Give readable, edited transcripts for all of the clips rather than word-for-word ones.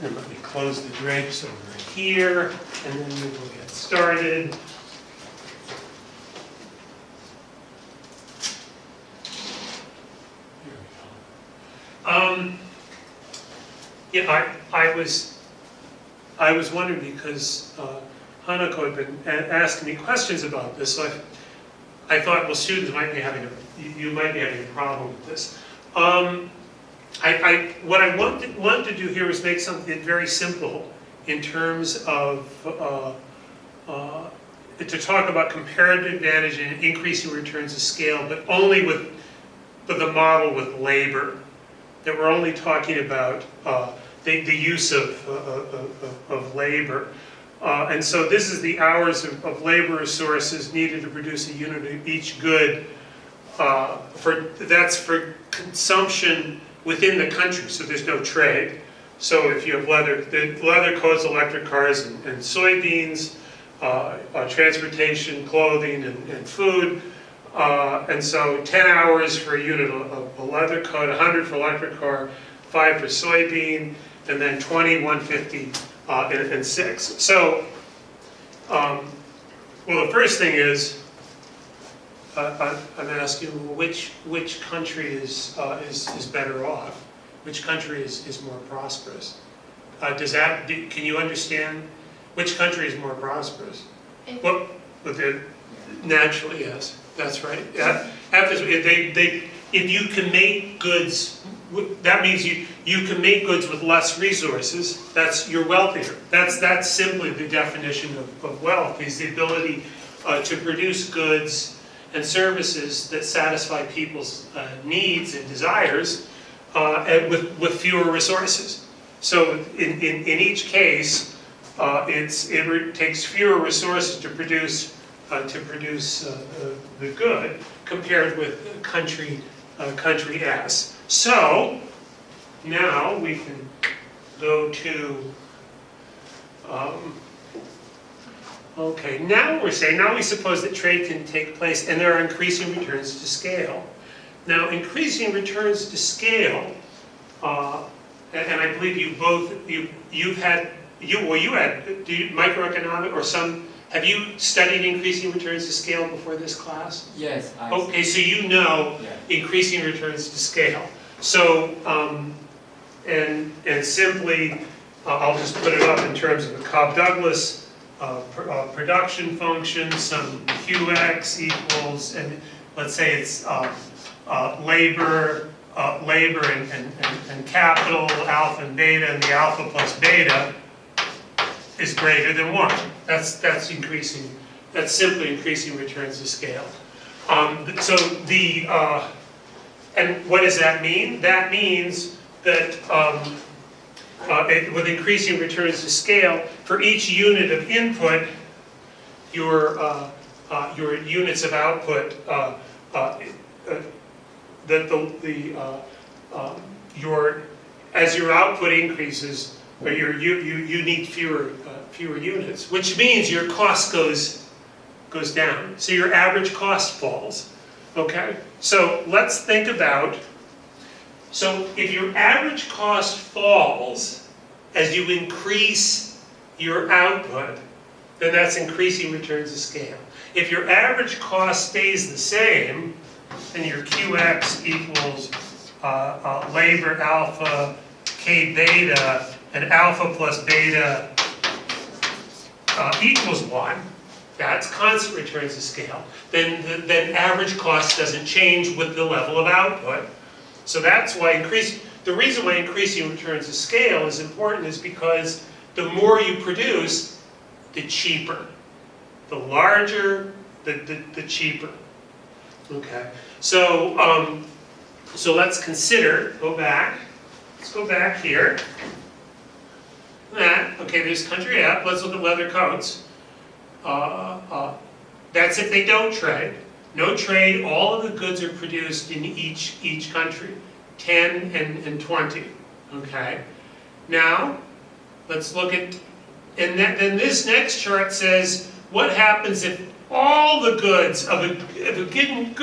And let me close the drapes over here, and then we will get started. Here we go. Yeah, I was wondering because Hanako had been asking me questions about this, so I thought, well, students might be having you might be having a problem with this. What I want to do here is make something very simple in terms of to talk about comparative advantage and increasing returns to scale, but only with the model with labor. That we're only talking about the use of labor. And so this is the hours of labor resources needed to produce a unit of each good. That's for consumption within the country, so there's no trade. So if you have the leather coats, electric cars, and soybeans, transportation, clothing, and food. And so 10 hours for a unit of a leather coat, 100 for electric car, 5 for soybean, and then 20, 150, and 6. So, well, the first thing is, I'm asking which country is better off? Which country is more prosperous? Can you understand which country is more prosperous? Well, naturally, yes. That's right. If you can make goods, that means you can make goods with less resources. You're wealthier. That's simply the definition of wealth, is the ability to produce goods and services that satisfy people's needs and desires and with fewer resources. So in each case, it takes fewer resources to produce the good compared with country S. So now we can go to okay. Now we suppose that trade can take place and there are increasing returns to scale. Now increasing returns to scale, and I believe you had microeconomic or some. Have you studied increasing returns to scale before this class? Yes. Okay, so you know increasing returns to scale. So, and simply, I'll just put it up in terms of a Cobb-Douglas production function, some QX equals, and let's say it's labor and capital, alpha and beta, and the alpha plus beta is greater than 1. That's increasing. That's simply increasing returns to scale. So and what does that mean? That means that with increasing returns to scale, for each unit of input, your units of output, as your output increases, or you need fewer units, which means your cost goes down. So your average cost falls. Okay? So let's think about, so if your average cost falls as you increase your output, then that's increasing returns to scale. If your average cost stays the same, then your QX equals labor alpha K beta, and alpha plus beta equals 1, that's constant returns to scale, then average cost doesn't change with the level of output. So that's why the reason why increasing returns to scale is important is because the more you produce, the cheaper. The larger, the cheaper. Okay, so let's consider, let's go back here. Okay, there's country F. Let's look at leather coats. That's if they don't trade. No trade, all of the goods are produced in each country. 10 and 20. Okay? Now, let's look at, and then this next chart says, what happens if all the goods of a given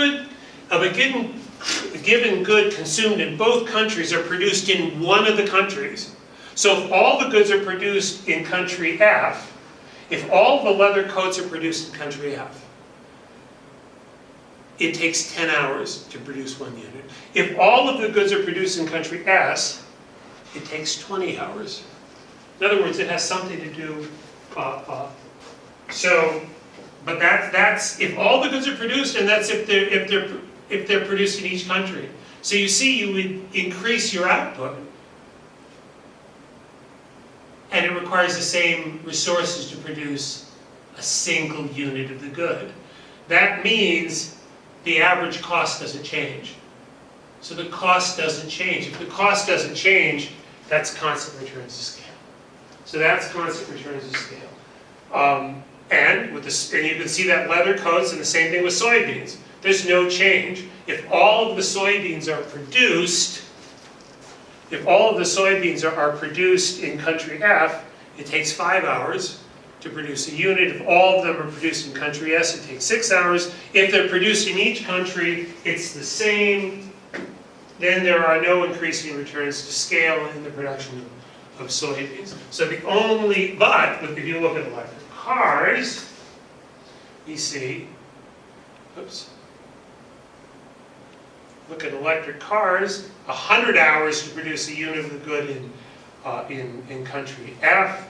good consumed in both countries are produced in one of the countries? So if all the goods are produced in country F, if all the leather coats are produced in country F, it takes 10 hours to produce 1 unit. If all of the goods are produced in country S, it takes 20 hours. In other words, it has something to do, but that's if all the goods are produced, and that's if they're produced in each country. So you see, you would increase your output, and it requires the same resources to produce a single unit of the good. That means the average cost doesn't change. So the cost doesn't change. If the cost doesn't change, that's constant returns to scale. So that's constant returns to scale. And you can see that leather coats, and the same thing with soybeans. There's no change. If all of the soybeans are produced, produced in country F, it takes 5 hours to produce a unit. If all of them are produced in country S, it takes 6 hours. If they're produced in each country, it's the same. Then there are no increasing returns to scale in the production of soybeans. So if you look at electric cars, you see, look at electric cars, 100 hours to produce a unit of the good in country F,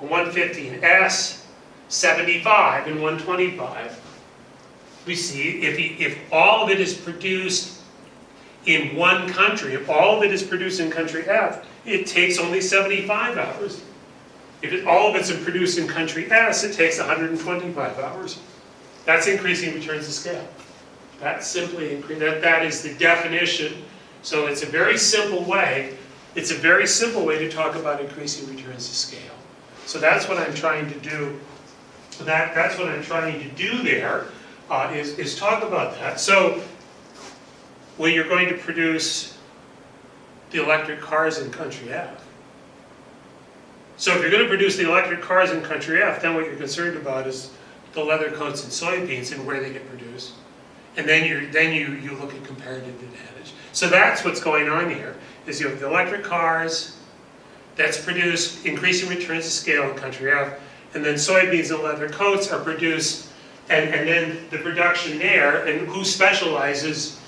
150 in S, 75 in 125. We see if all of it is produced in one country, if all of it is produced in country F, it takes only 75 hours. If all of it's produced in country S, it takes 125 hours. That's increasing returns to scale. That's simply that is the definition. So it's a very simple way. It's a very simple way to talk about increasing returns to scale. So that's what I'm trying to do. That's what I'm trying to do there. Is talk about that. So, well, you're going to produce the electric cars in country F. So if you're going to produce the electric cars in country F, then what you're concerned about is the leather coats and soybeans and where they get produced. And then you look at comparative advantage. So that's what's going on here, is you have the electric cars that's produced, increasing returns to scale in country F, and then soybeans and leather coats are produced, and then the production there, and who specializes,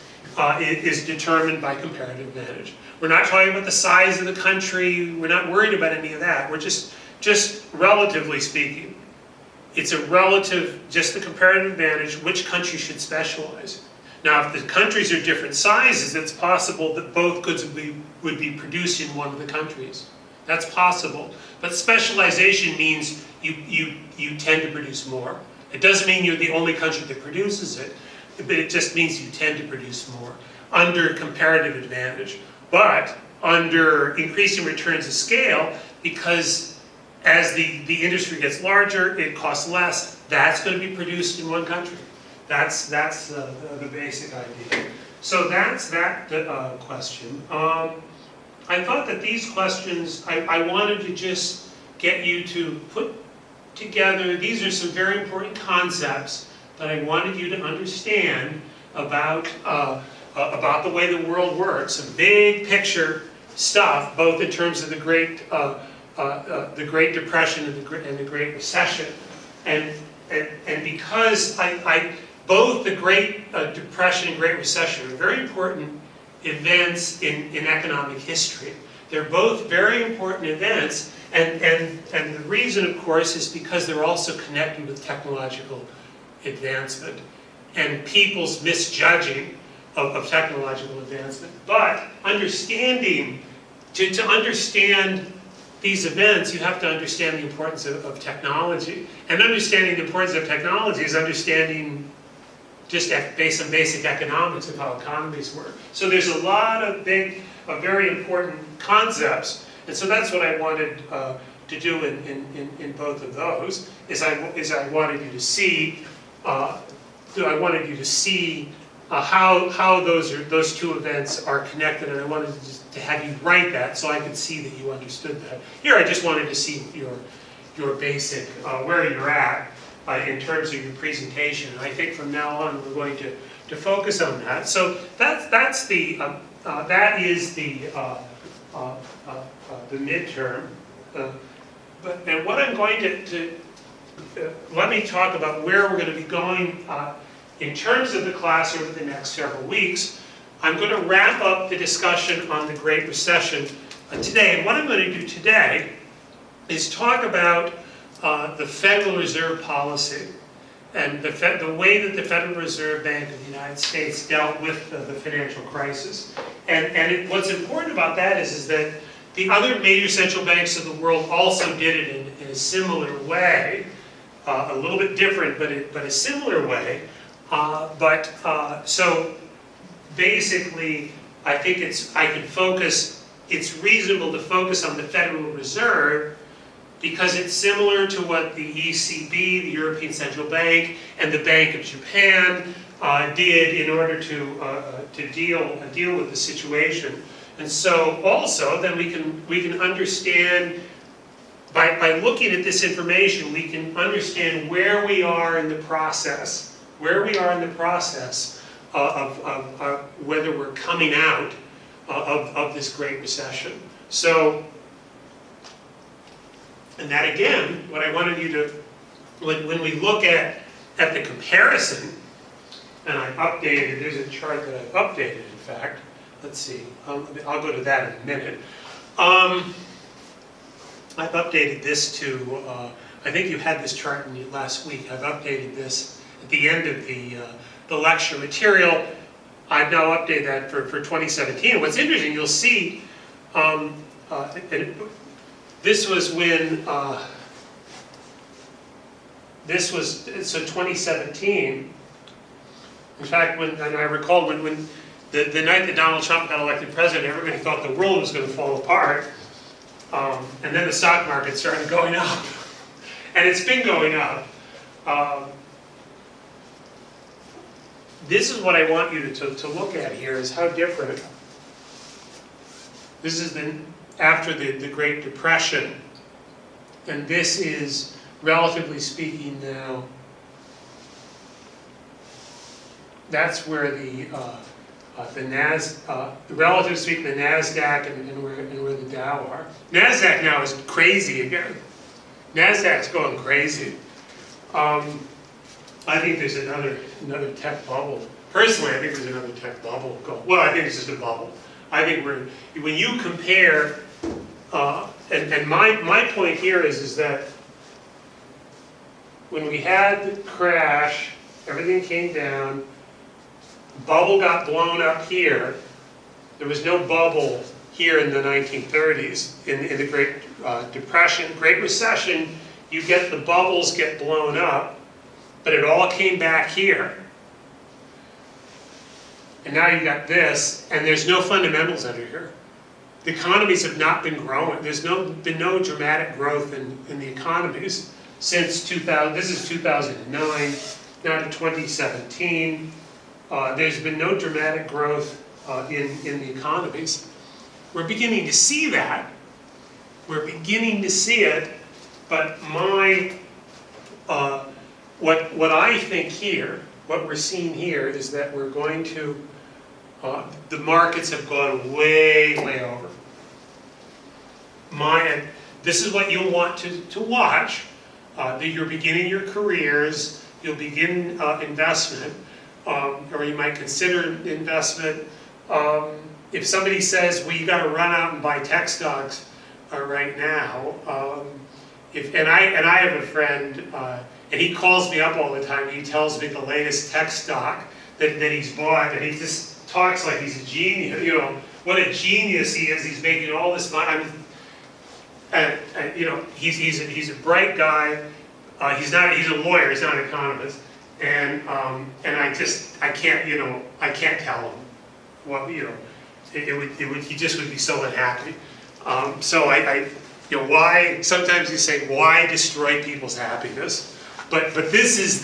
is determined by comparative advantage. We're not talking about the size of the country, we're not worried about any of that, we're just relatively speaking. It's a relative, just the comparative advantage, which country should specialize. Now, if the countries are different sizes, it's possible that both goods would be produced in one of the countries. That's possible. But specialization means you tend to produce more. It doesn't mean you're the only country that produces it, but it just means you tend to produce more under comparative advantage. But under increasing returns to scale, because as the industry gets larger, it costs less, that's going to be produced in one country. That's the basic idea. So that's that question. I thought that these questions, I wanted to just get you to put together, these are some very important concepts that I wanted you to understand about the way the world works. Some big picture stuff, both in terms of the Great Depression and the Great Recession. And because both the Great Depression and Great Recession are very important events in economic history. They're both very important events, and the reason, of course, is because they're also connected with technological advancement and people's misjudging of technological advancement. But understanding, to understand these events, you have to understand the importance of technology. And understanding the importance of technology is understanding just based on basic economics of how economies work. So there's a lot of very important concepts, and so that's what I wanted to do in both of those. Is I wanted you to see how those two events are connected, and I wanted to have you write that so I could see that you understood that. Here, I just wanted to see your basic where you're at. In terms of your presentation, and I think from now on we're going to focus on that. So that is the the midterm. And what I'm going to let me talk about where we're going to be going in terms of the class over the next several weeks. I'm going to wrap up the discussion on the Great Recession today. And what I'm going to do today is talk about the Federal Reserve policy and the way that the Federal Reserve Bank of the United States dealt with the financial crisis. And what's important about that is that the other major central banks of the world also did it in a similar way, a little bit different, but a similar way. So basically, I think it's reasonable to focus on the Federal Reserve because it's similar to what the ECB, the European Central Bank, and the Bank of Japan did in order to deal with the situation. And so also then we can understand by looking at this information, we can understand where we are in the process, of whether we're coming out of this Great Recession. So, and that again, what I wanted you to, when we look at the comparison, and I updated, there's a chart that I've updated in fact. Let's see, I'll go to that in a minute. I've updated this to, I think you had this chart last week. I've updated this at the end of the lecture material. I've now updated that for 2017. And what's interesting, you'll see, this was when, so 2017. In fact, and I recall when the night that Donald Trump got elected president, everybody thought the world was going to fall apart. And then the stock market started going up. And it's been going up. This is what I want you to look at here, is how different. This is after the Great Depression. And this is, relatively speaking now, that's where relatively speaking, the NASDAQ and where the Dow are. NASDAQ now is crazy again. NASDAQ's going crazy. I think there's another tech bubble. Personally, I think there's another tech bubble. Well, I think it's just a bubble. I think when you compare, and my point here is that when we had the crash, everything came down, bubble got blown up here. There was no bubble here in the 1930s. In the Great Depression, Great Recession, you get the bubbles get blown up, but it all came back here. And now you got this, and there's no fundamentals under here. The economies have not been growing. There's been no dramatic growth in the economies since 2000. This is 2009, now to 2017. There's been no dramatic growth in the economies. We're beginning to see that. We're beginning to see it, but what I think here, what we're seeing here is that we're going to, the markets have gone way over. This is what you'll want to watch. That you're beginning your careers, you'll begin investment, or you might consider investment. If somebody says, well, you got to run out and buy tech stocks right now, and I have a friend, and he calls me up all the time. He tells me the latest tech stock that he's bought, and he just talks like he's a genius. You know what a genius he is. He's making all this money. I mean, and you know, he's a bright guy. He's a lawyer. He's not an economist. And I can't tell him what, you know, he just would be so unhappy. So why, sometimes you say, why destroy people's happiness? But this is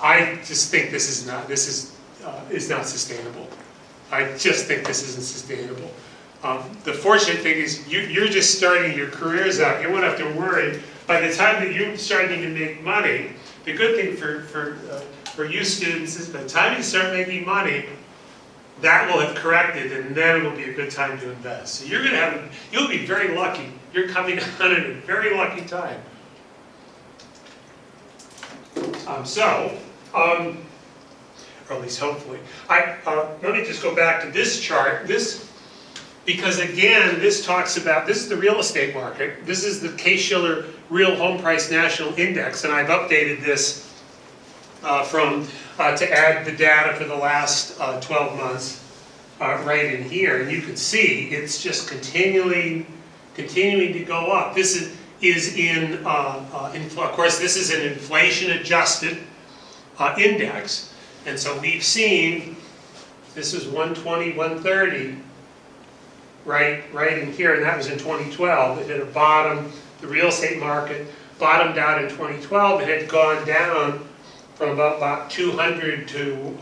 I just think this is not sustainable. I just think this isn't sustainable. The fortunate thing is you're just starting your careers out. You won't have to worry. By the time that you're starting to make money, the good thing for you students is by the time you start making money, that will have corrected, and then it will be a good time to invest. So you're going to have, you'll be very lucky. You're coming on at a very lucky time. Or at least hopefully. Let me just go back to this chart. Because again, this talks about, this is the real estate market. This is the Case-Shiller Real Home Price National Index, and I've updated this to add the data for the last 12 months right in here. And you can see it's just continuing to go up. This is in, of course, this is an inflation-adjusted index. And so we've seen, this is 120, 130, right in here, and that was in 2012. It hit a bottom, the real estate market bottomed out in 2012. It had gone down from about 200 to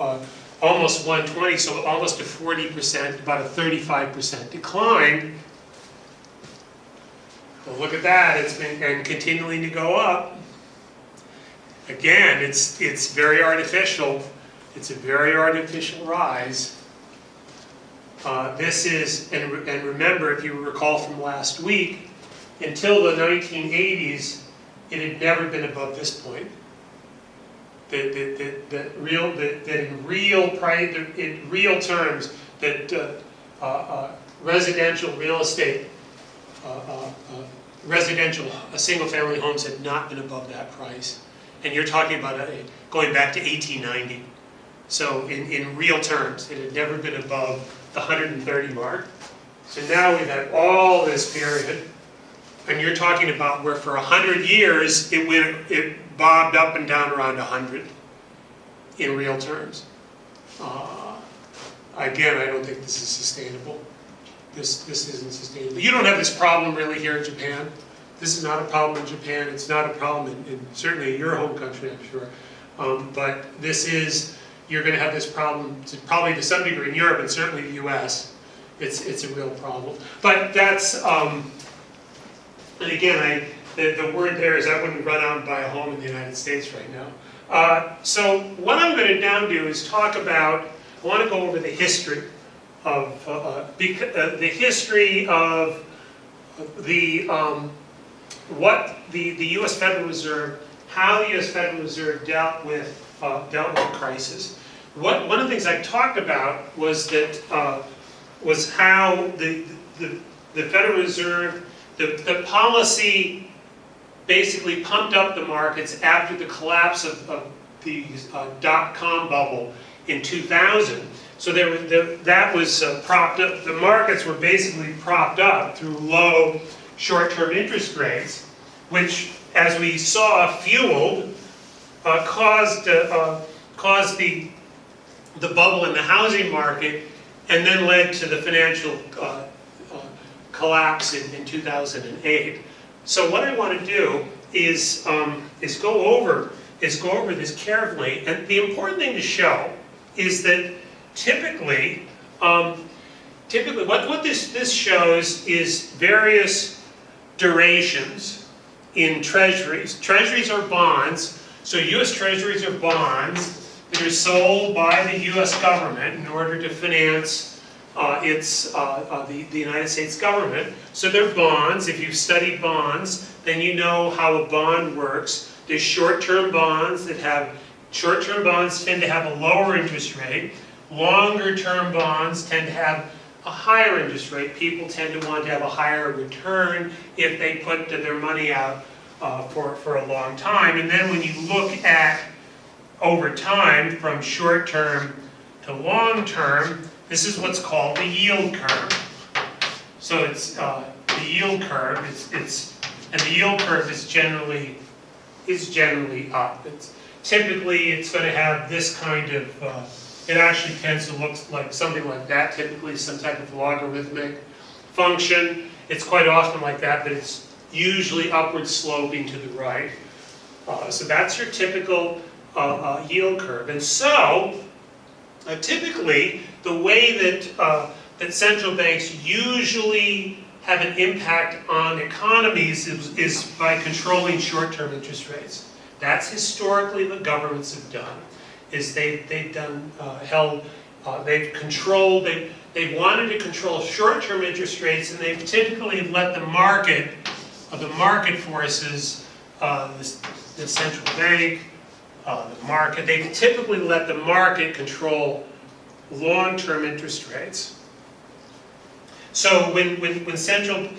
almost 120, so almost a 40%, about a 35% decline. Well, look at that, it's been continuing to go up. Again, it's very artificial. It's a very artificial rise. This is, and remember, if you recall from last week, until the 1980s, it had never been above this point. That in real terms, that residential real estate, residential single-family homes had not been above that price. And you're talking about going back to 1890. So in real terms, it had never been above the 130 mark. So now we've had all this period, and you're talking about where for 100 years it bobbed up and down around 100 in real terms. Again, I don't think this is sustainable. This isn't sustainable. You don't have this problem really here in Japan. This is not a problem in Japan. It's not a problem in certainly in your home country, I'm sure. But this is, you're going to have this problem probably to some degree in Europe and certainly the U.S. It's a real problem. But that's, and again, the word there is I wouldn't run out and buy a home in the United States right now. So what I'm going to now do is talk about, I want to go over the history of, what the U.S. Federal Reserve, how the U.S. Federal Reserve dealt with crisis. One of the things I talked about was that was how the Federal Reserve, the policy basically pumped up the markets after the collapse of the dot-com bubble in 2000. So that was propped up. The markets were basically propped up through low short-term interest rates, which, as we saw, fueled, caused the bubble in the housing market, and then led to the financial collapse in 2008. So what I want to do is go over this carefully, and the important thing to show is that typically what this shows is various durations in treasuries. Treasuries are bonds, so U.S. treasuries are bonds that are sold by the U.S. government in order to finance the United States government. So they're bonds. If you've studied bonds, then you know how a bond works. There's short-term bonds that have, short-term bonds tend to have a lower interest rate. Longer-term bonds tend to have a higher interest rate. People tend to want to have a higher return if they put their money out for a long time. And then when you look at over time from short-term to long-term, this is what's called the yield curve. So it's the yield curve. And the yield curve is generally up. Typically it's going to have this kind of. It actually tends to look like something like that, typically some type of logarithmic function. It's quite often like that, but it's usually upward sloping to the right. So that's your typical yield curve. And so, typically, the way that central banks usually have an impact on economies is by controlling short-term interest rates. That's historically what governments have done. Is they've held They've wanted to control short-term interest rates, and they've typically let the market forces, the central bank, the market, they've typically let the market control long-term interest rates. So when central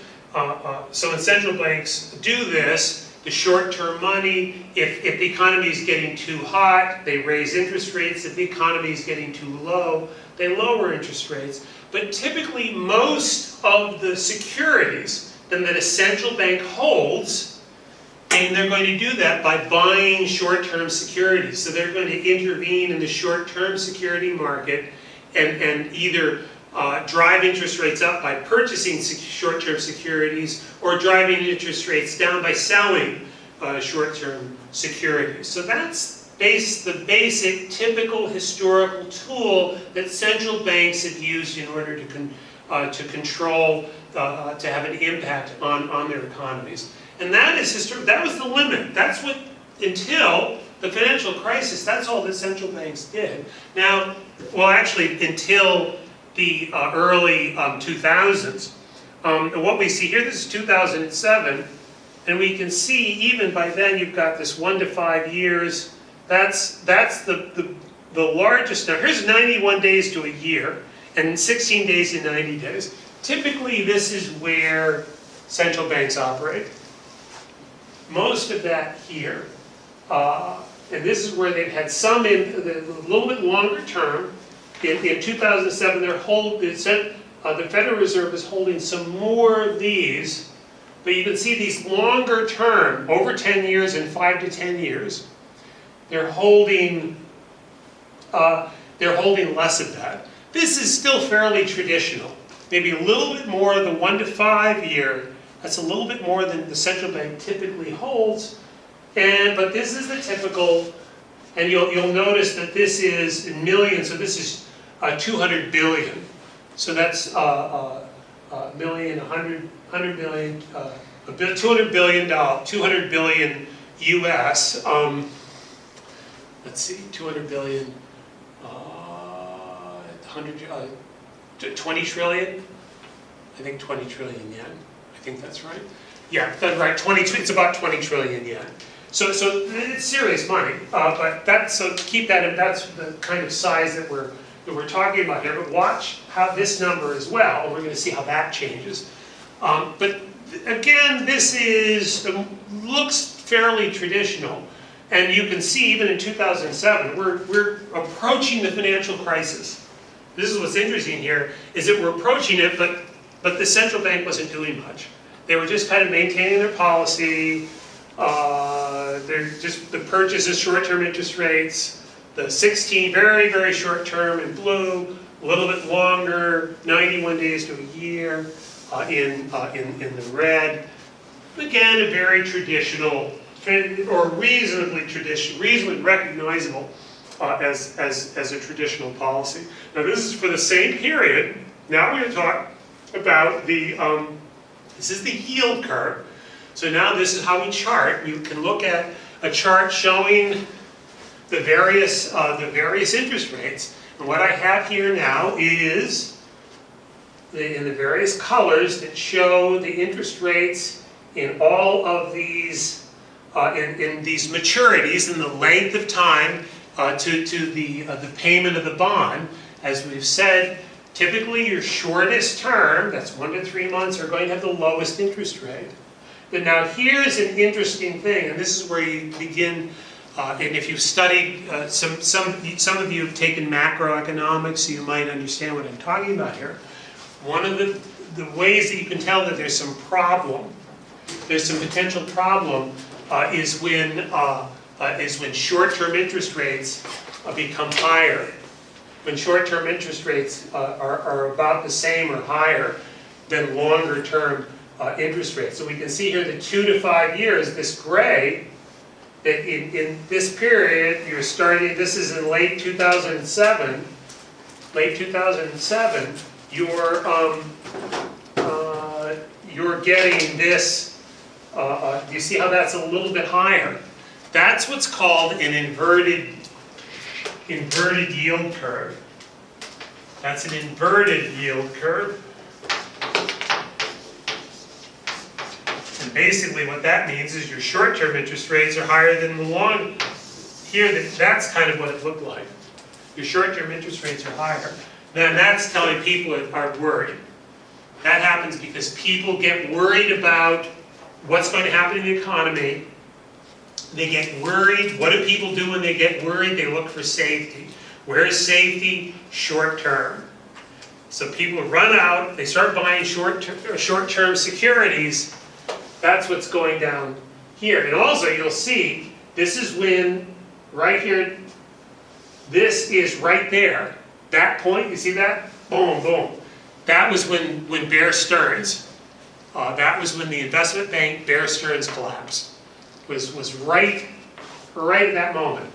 banks do this, the short-term money, if the economy is getting too hot, they raise interest rates. If the economy is getting too low, they lower interest rates. But typically, most of the securities that a central bank holds, and they're going to do that by buying short-term securities. So they're going to intervene in the short-term security market and either drive interest rates up by purchasing short-term securities, or driving interest rates down by selling short-term securities. So that's the basic, typical historical tool that central banks have used in order to control, to have an impact on their economies. And that was the limit. That's what, until the financial crisis, that's all that central banks did. Now, well, actually, until the early 2000s. What we see here, this is 2007, and we can see even by then you've got this 1 to 5 years. That's the largest. Now here's 91 days to a year, and 16 days to 90 days. Typically, this is where central banks operate. Most of that here, and this is where they've had some a little bit longer term. In 2007, the Federal Reserve is holding some more of these, but you can see these longer term, over 10 years and 5 to 10 years, they're holding less of that. This is still fairly traditional. Maybe a little bit more of the 1 to 5 year. That's a little bit more than the central bank typically holds, but this is the typical. And you'll notice that this is in millions. So this is 200 billion. So that's million, 100 million, 200 billion US. Let's see, 200 billion, 20 trillion. I think 20 trillion yen. I think that's right. Yeah, that's right. It's about 20 trillion yen. So it's serious money. So keep that in. That's the kind of size that we're talking about here. But watch how this number as well, and we're going to see how that changes. But again, this looks fairly traditional, and you can see even in 2007, we're approaching the financial crisis. This is what's interesting here, is that we're approaching it, but the central bank wasn't doing much. They were just kind of maintaining their policy. They're just the purchase of short-term interest rates. The 16 very, very short-term in blue, a little bit longer, 91 days to a year in the red. Again, a very traditional, or reasonably traditional, reasonably recognizable as a traditional policy. Now this is for the same period. Now we're going to talk about this is the yield curve. So now this is how we chart. You can look at a chart showing the various interest rates. And what I have here now is in the various colors that show the interest rates in all of these in these maturities and the length of time to the payment of the bond. As we've said, typically your shortest term, that's 1 to 3 months, are going to have the lowest interest rate. But now here's an interesting thing, and this is where you begin. And if you've studied, some of you have taken macroeconomics, so you might understand what I'm talking about here. One of the ways that you can tell that there's some problem, there's some potential problem, is when short-term interest rates become higher. When short-term interest rates are about the same or higher than longer-term interest rates. So we can see here the 2 to 5 years, this gray, that in this period, you're starting, this is in late 2007, you're getting this, do you see how that's a little bit higher? That's what's called an inverted yield curve. That's an inverted yield curve. And basically what that means is your short-term interest rates are higher than the long. Here, that's kind of what it looked like. Your short-term interest rates are higher. Then that's telling people are worried. That happens because people get worried about what's going to happen in the economy. They get worried. What do people do when they get worried? They look for safety. Where is safety? Short-term. So people run out, they start buying short-term securities. That's what's going down here. And also you'll see, this is when, right here, this is right there. That point, you see that? Boom, boom. That was when Bear Stearns, that was when the investment bank Bear Stearns collapsed. Was right at that moment.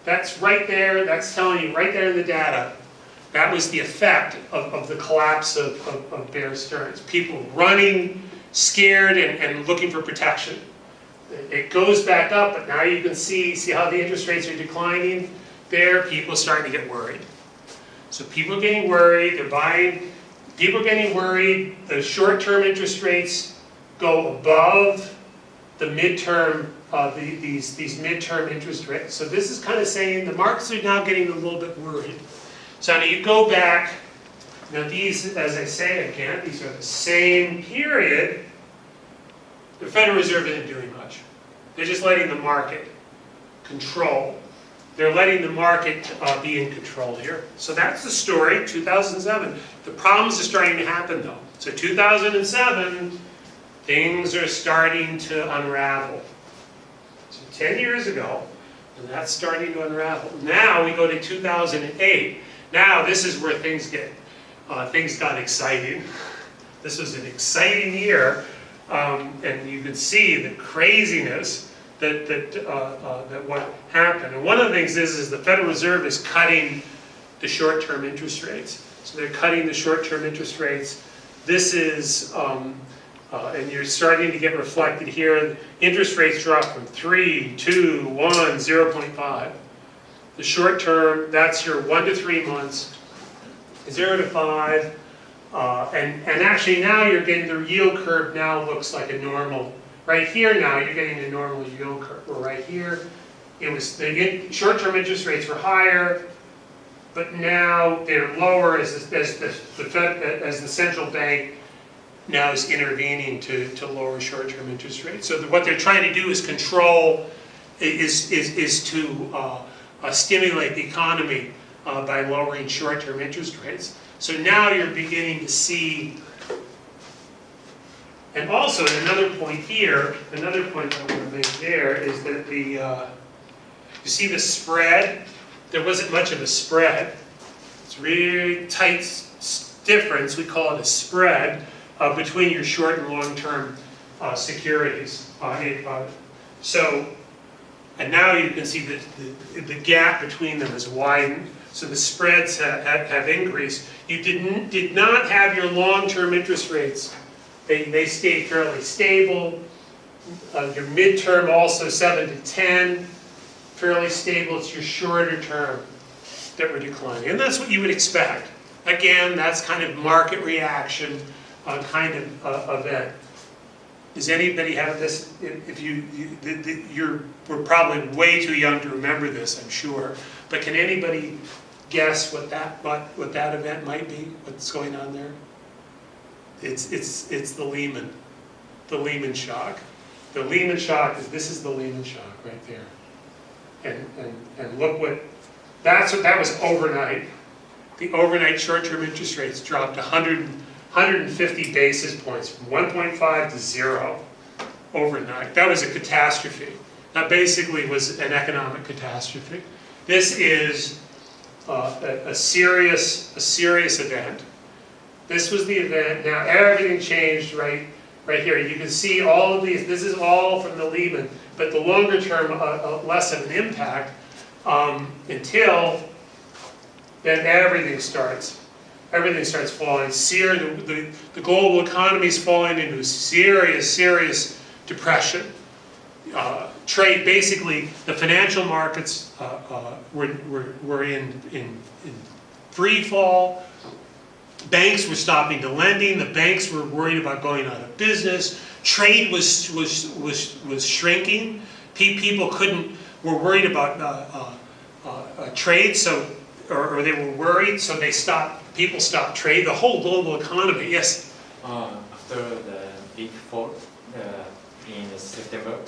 That's right there, that's telling you right there in the data. That was the effect of the collapse of Bear Stearns. People running, scared, and looking for protection. It goes back up, but now you can see how the interest rates are declining there. People are starting to get worried. So people are getting worried, they're buying, people are getting worried, the short-term interest rates go above the midterm, these midterm interest rates. So this is kind of saying the markets are now getting a little bit worried. So now you go back, now these, as I say again, these are the same period. The Federal Reserve isn't doing much. They're just letting the market control. They're letting the market be in control here. So that's the story, 2007. The problems are starting to happen though. So 2007, things are starting to unravel. So 10 years ago, and that's starting to unravel. Now we go to 2008. Now this is where things got exciting. This was an exciting year, and you can see the craziness that what happened. And one of the things is the Federal Reserve is cutting the short-term interest rates. So they're cutting the short-term interest rates. This is, and you're starting to get reflected here. Interest rates drop from 3, 2, 1, 0.5. The short term, that's your 1 to 3 months, 0 to 5. And actually now you're getting the yield curve now looks like a normal. Right here now you're getting a normal yield curve. Where right here, it was the short-term interest rates were higher, but now they're lower as the central bank now is intervening to lower short-term interest rates. So what they're trying to do is control, is to stimulate the economy by lowering short-term interest rates. So now you're beginning to see. And also, another point here, another point I want to make there is that you see the spread? There wasn't much of a spread. It's really tight difference, we call it a spread, between your short and long-term securities. So, and now you can see that the gap between them has widened. So the spreads have increased. You did not have your long-term interest rates. They stayed fairly stable. Your midterm also 7 to 10, fairly stable. It's your shorter term that were declining. And that's what you would expect. Again, that's kind of market reaction kind of event. Does anybody have this? If we're probably way too young to remember this, I'm sure. But can anybody guess what that event might be? What's going on there? It's the Lehman shock. The Lehman shock this is the Lehman shock right there. And look that was overnight. The overnight short-term interest rates dropped 150 basis points from 1.5 to 0 overnight. That was a catastrophe. That basically was an economic catastrophe. This is a serious event. This was the event. Now everything changed right here. You can see all of these. This is all from the Lehman, but the longer term less of an impact until then everything starts falling. The global economy is falling into a serious depression. Trade, basically, the financial markets were in free fall. Banks were stopping the lending. The banks were worried about going out of business. Trade was shrinking. People were worried about trade, so or they were worried, so people stopped trade. The whole global economy. Yes. After the big fall in September,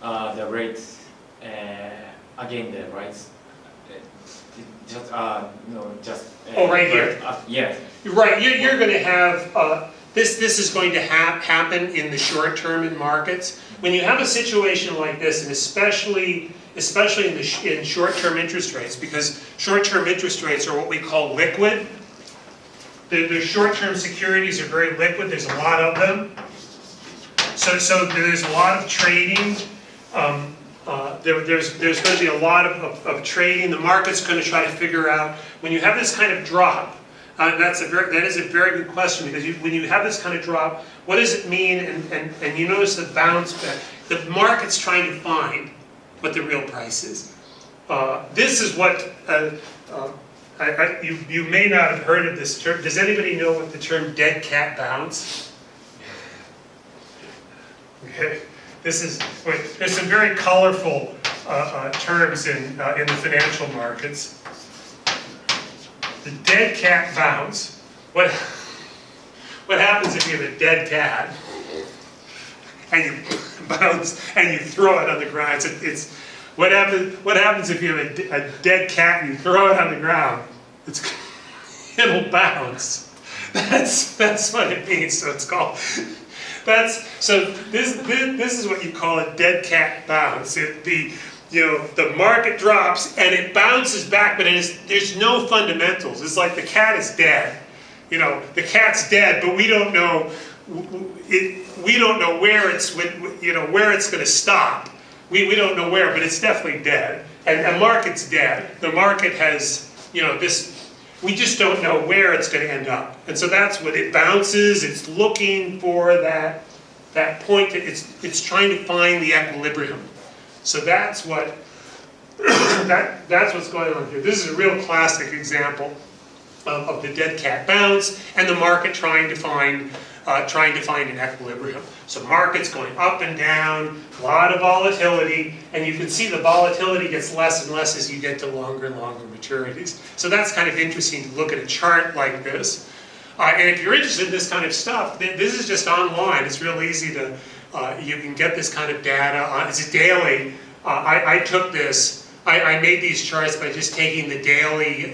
the rates again the rise. Just right here. Yes. Right. You're going to have this. This is going to happen in the short term in markets. When you have a situation like this, and especially in short-term interest rates, because short-term interest rates are what we call liquid. The short-term securities are very liquid. There's a lot of them. So there's a lot of trading. There's going to be a lot of trading. The market's going to try to figure out when you have this kind of drop. That is a very good question, because when you have this kind of drop, what does it mean? And you notice the bounce back. The market's trying to find what the real price is. This is what you may not have heard of this term. Does anybody know what the term dead cat bounce? Okay. There's some very colorful terms in the financial markets. The dead cat bounce. What happens if you have a dead cat and you bounce and you throw it on the ground? What happens if you have a dead cat and you throw it on the ground? It'll bounce. That's what it means. So it's called. This is what you call a dead cat bounce. The market drops and it bounces back, but there's no fundamentals. It's like the cat is dead. The cat's dead, but we don't know. We don't know where it's going to stop. We don't know where, but it's definitely dead. And the market's dead. The market has this. We just don't know where it's going to end up. And so that's what it bounces. It's looking for that point. It's trying to find the equilibrium. So that's what that's what's going on here. This is a real classic example of the dead cat bounce and the market trying to find an equilibrium. So market's going up and down, a lot of volatility, and you can see the volatility gets less and less as you get to longer and longer maturities. So that's kind of interesting to look at a chart like this. And if you're interested in this kind of stuff, this is just online. It's real easy to, you can get this kind of data. It's daily. I took this, I made these charts by just taking the daily,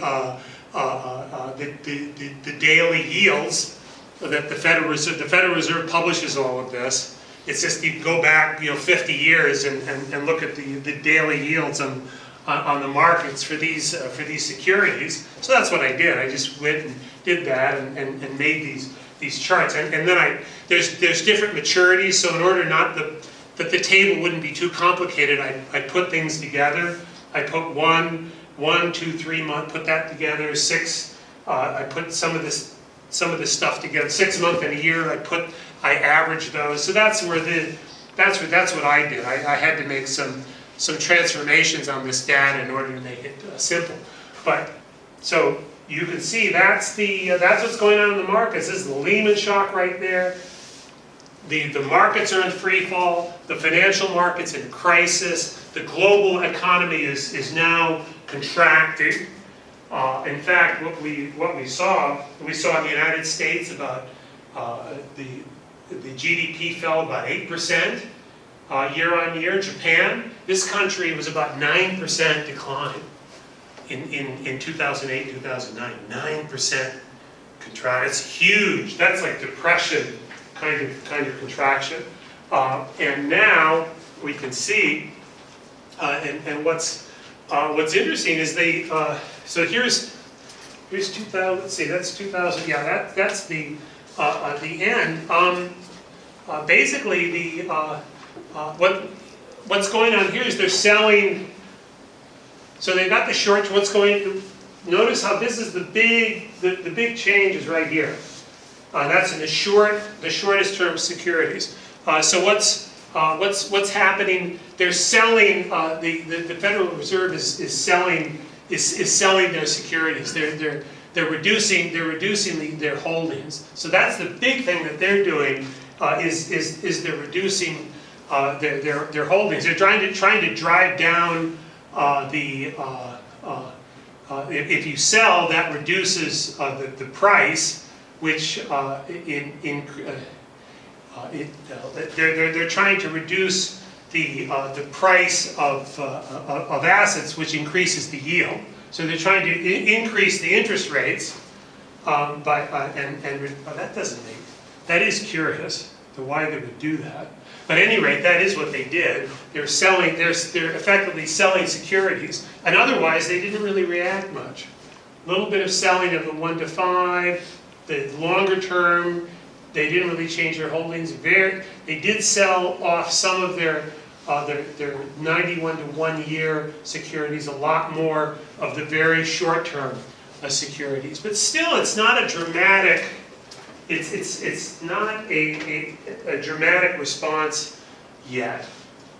the daily yields that the Federal Reserve publishes all of this. It's just you go back 50 years and look at the daily yields on the markets for these securities. So that's what I did. I just went and did that and made these charts. And then there's different maturities. So in order that the table wouldn't be too complicated, I put things together. I put one, 2, 3 month, put that together. 6. I put some of this stuff together. 6 month and a year. I averaged those. So that's what I did. I had to make some transformations on this data in order to make it simple. But so you can see that's what's going on in the markets. This is the Lehman shock right there. The markets are in free fall. The financial market's in crisis. The global economy is now contracting. In fact, what we saw in the United States about the GDP fell about 8% year on year. Japan, this country was about 9% decline in 2008, 2009. 9% contraction. It's huge. That's like depression kind of contraction. And now we can see, and what's interesting is so here's 2000. Let's see, that's 2000. Yeah, that's the end. Basically, what's going on here is they're selling. So they've got the short. Notice how this is the big change is right here. That's in the shortest term securities. So what's happening? They're selling. The Federal Reserve is selling their securities. they're reducing their holdings. So that's the big thing that they're doing, is they're reducing their holdings. They're trying to drive down if you sell, that reduces the price, which they're trying to reduce the price of assets, which increases the yield. So they're trying to increase the interest rates, that is curious to why they would do that. But at any rate, that is what they did. They're effectively selling securities, and otherwise they didn't really react much. A little bit of selling of the 1 to 5, the longer term, they didn't really change their holdings. They did sell off some of their 91 to 1 year securities, a lot more of the very short term securities. But still, it's not a dramatic. It's not a dramatic response yet.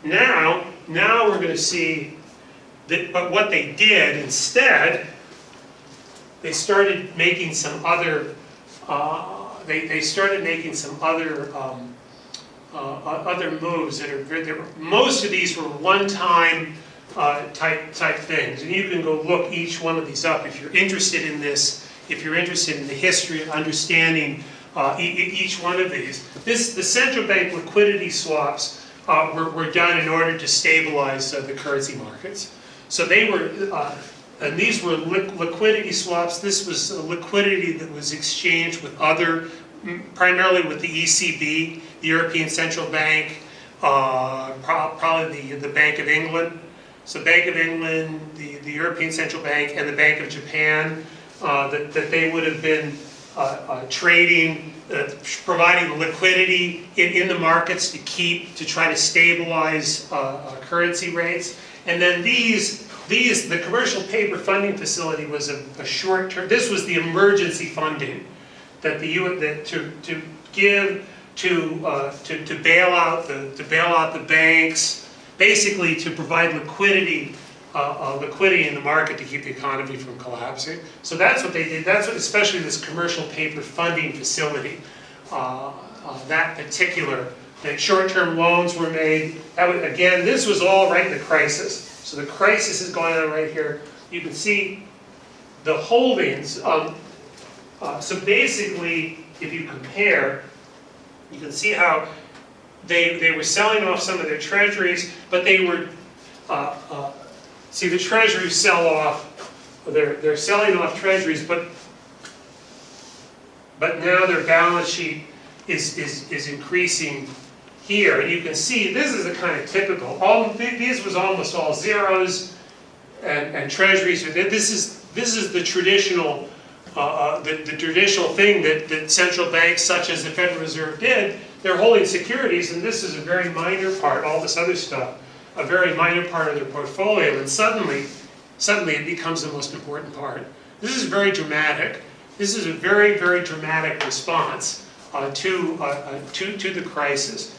Now we're going to see that. But what they did instead, they started making some other. They started making some other moves that are very. Most of these were one-time type things, and you can go look each one of these up if you're interested in this. If you're interested in the history of understanding each one of these. The central bank liquidity swaps were done in order to stabilize the currency markets. So they were, and these were liquidity swaps. This was liquidity that was exchanged with primarily with the ECB, the European Central Bank, probably the Bank of England. So Bank of England, the European Central Bank, and the Bank of Japan, that they would have been trading, providing liquidity in the markets to try to stabilize currency rates. And then the commercial paper funding facility was a short term. This was the emergency funding that to bail out the banks, basically to provide liquidity in the market to keep the economy from collapsing. So that's what they did. That's what, especially this commercial paper funding facility, that short-term loans were made. Again, this was all right in the crisis. So the crisis is going on right here. You can see the holdings. So basically, if you compare, you can see how they were selling off some of their treasuries, but they were. See, the treasuries sell off. They're selling off treasuries, but now their balance sheet is increasing here, and you can see this is a kind of typical. These was almost all zeros, and treasuries. This is the traditional the traditional thing that central banks such as the Federal Reserve did. They're holding securities, and this is a very minor part. All this other stuff, a very minor part of their portfolio, and suddenly it becomes the most important part. This is very dramatic. This is a very, very dramatic response to the crisis.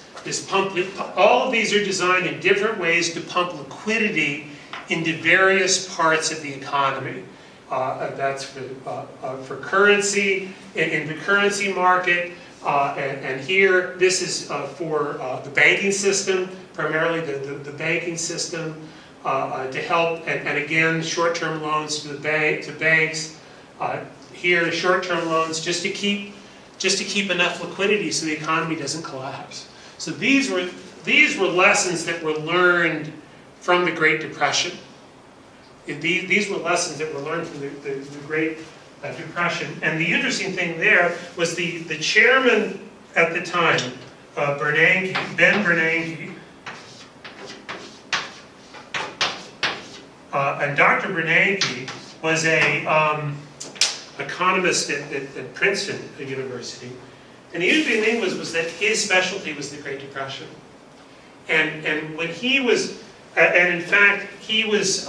All of these are designed in different ways to pump liquidity into various parts of the economy. That's for currency, in the currency market, and here this is for the banking system, primarily the banking system, to help, and again, short-term loans to banks. Here, short-term loans just to keep enough liquidity so the economy doesn't collapse. So these were lessons that were learned from the Great Depression. These were lessons that were learned from the Great Depression. And the interesting thing there was the chairman at the time, Ben Bernanke, and Dr. Bernanke was a economist at Princeton University. And the interesting thing was that his specialty was the Great Depression. And when he was, and in fact, he was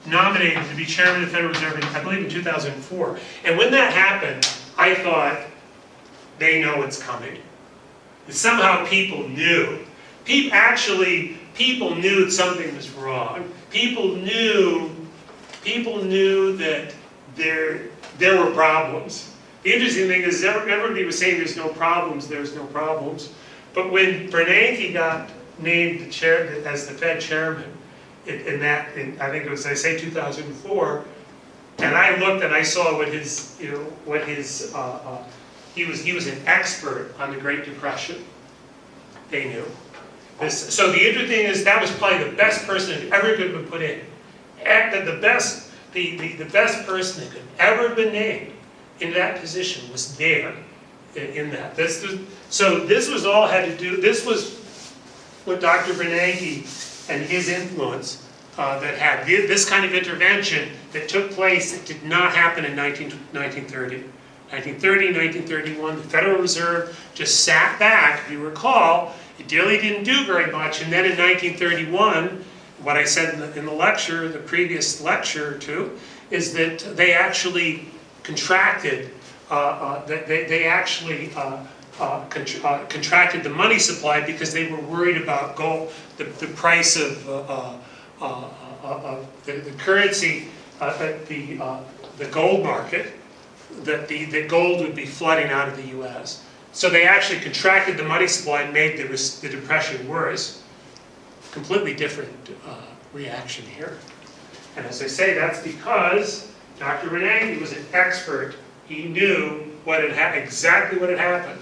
nominated to be chairman of the Federal Reserve, I believe in 2004. And when that happened, I thought, they know what's coming. And somehow people knew. People knew something was wrong. People knew that there were problems. The interesting thing is everybody was saying there's no problems, there's no problems. But when Bernanke got named the chair as the Fed chairman, I think it was, I say 2004, and I looked and I saw what his, he was an expert on the Great Depression. They knew. So the interesting thing is that was probably the best person that ever could have been put in. The best person that could ever have been named in that position was there in that. So this was all had to do, this was what Dr. Bernanke and his influence that had this kind of intervention that took place that did not happen in 1930. 1930, 1931, the Federal Reserve just sat back, if you recall, it really didn't do very much, and then in 1931, what I said in the lecture, the previous lecture or two, is that they actually contracted, contracted the money supply because they were worried about gold, the price of the currency, the gold market, that gold would be flooding out of the U.S. So they actually contracted the money supply and made the depression worse. Completely different reaction here. And as I say, that's because Dr. Bernanke was an expert. He knew what had exactly what had happened.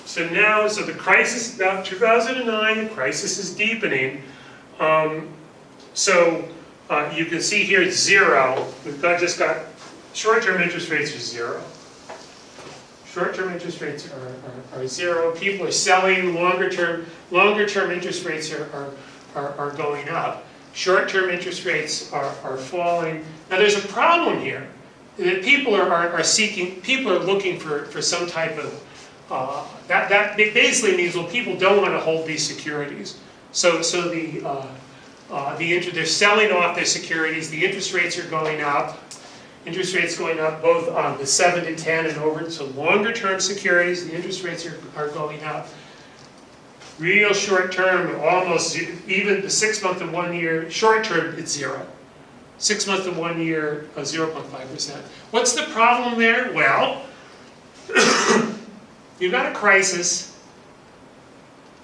So the crisis, now 2009, the crisis is deepening. You can see here it's zero. We've just got short-term interest rates are zero. Short-term interest rates are zero. People are selling. Longer-term interest rates are going up. Short-term interest rates are falling. Now there's a problem here. That people are looking for some type of, that basically means, well, people don't want to hold these securities. So they're selling off their securities, the interest rates are going up. Interest rates going up both on the 7 to 10 and over to longer term securities, the interest rates are going up. Real short term, almost, even the 6 month and 1 year, short term, it's zero. 6 months and 1 year, 0.5%. What's the problem there? Well, you've got a crisis.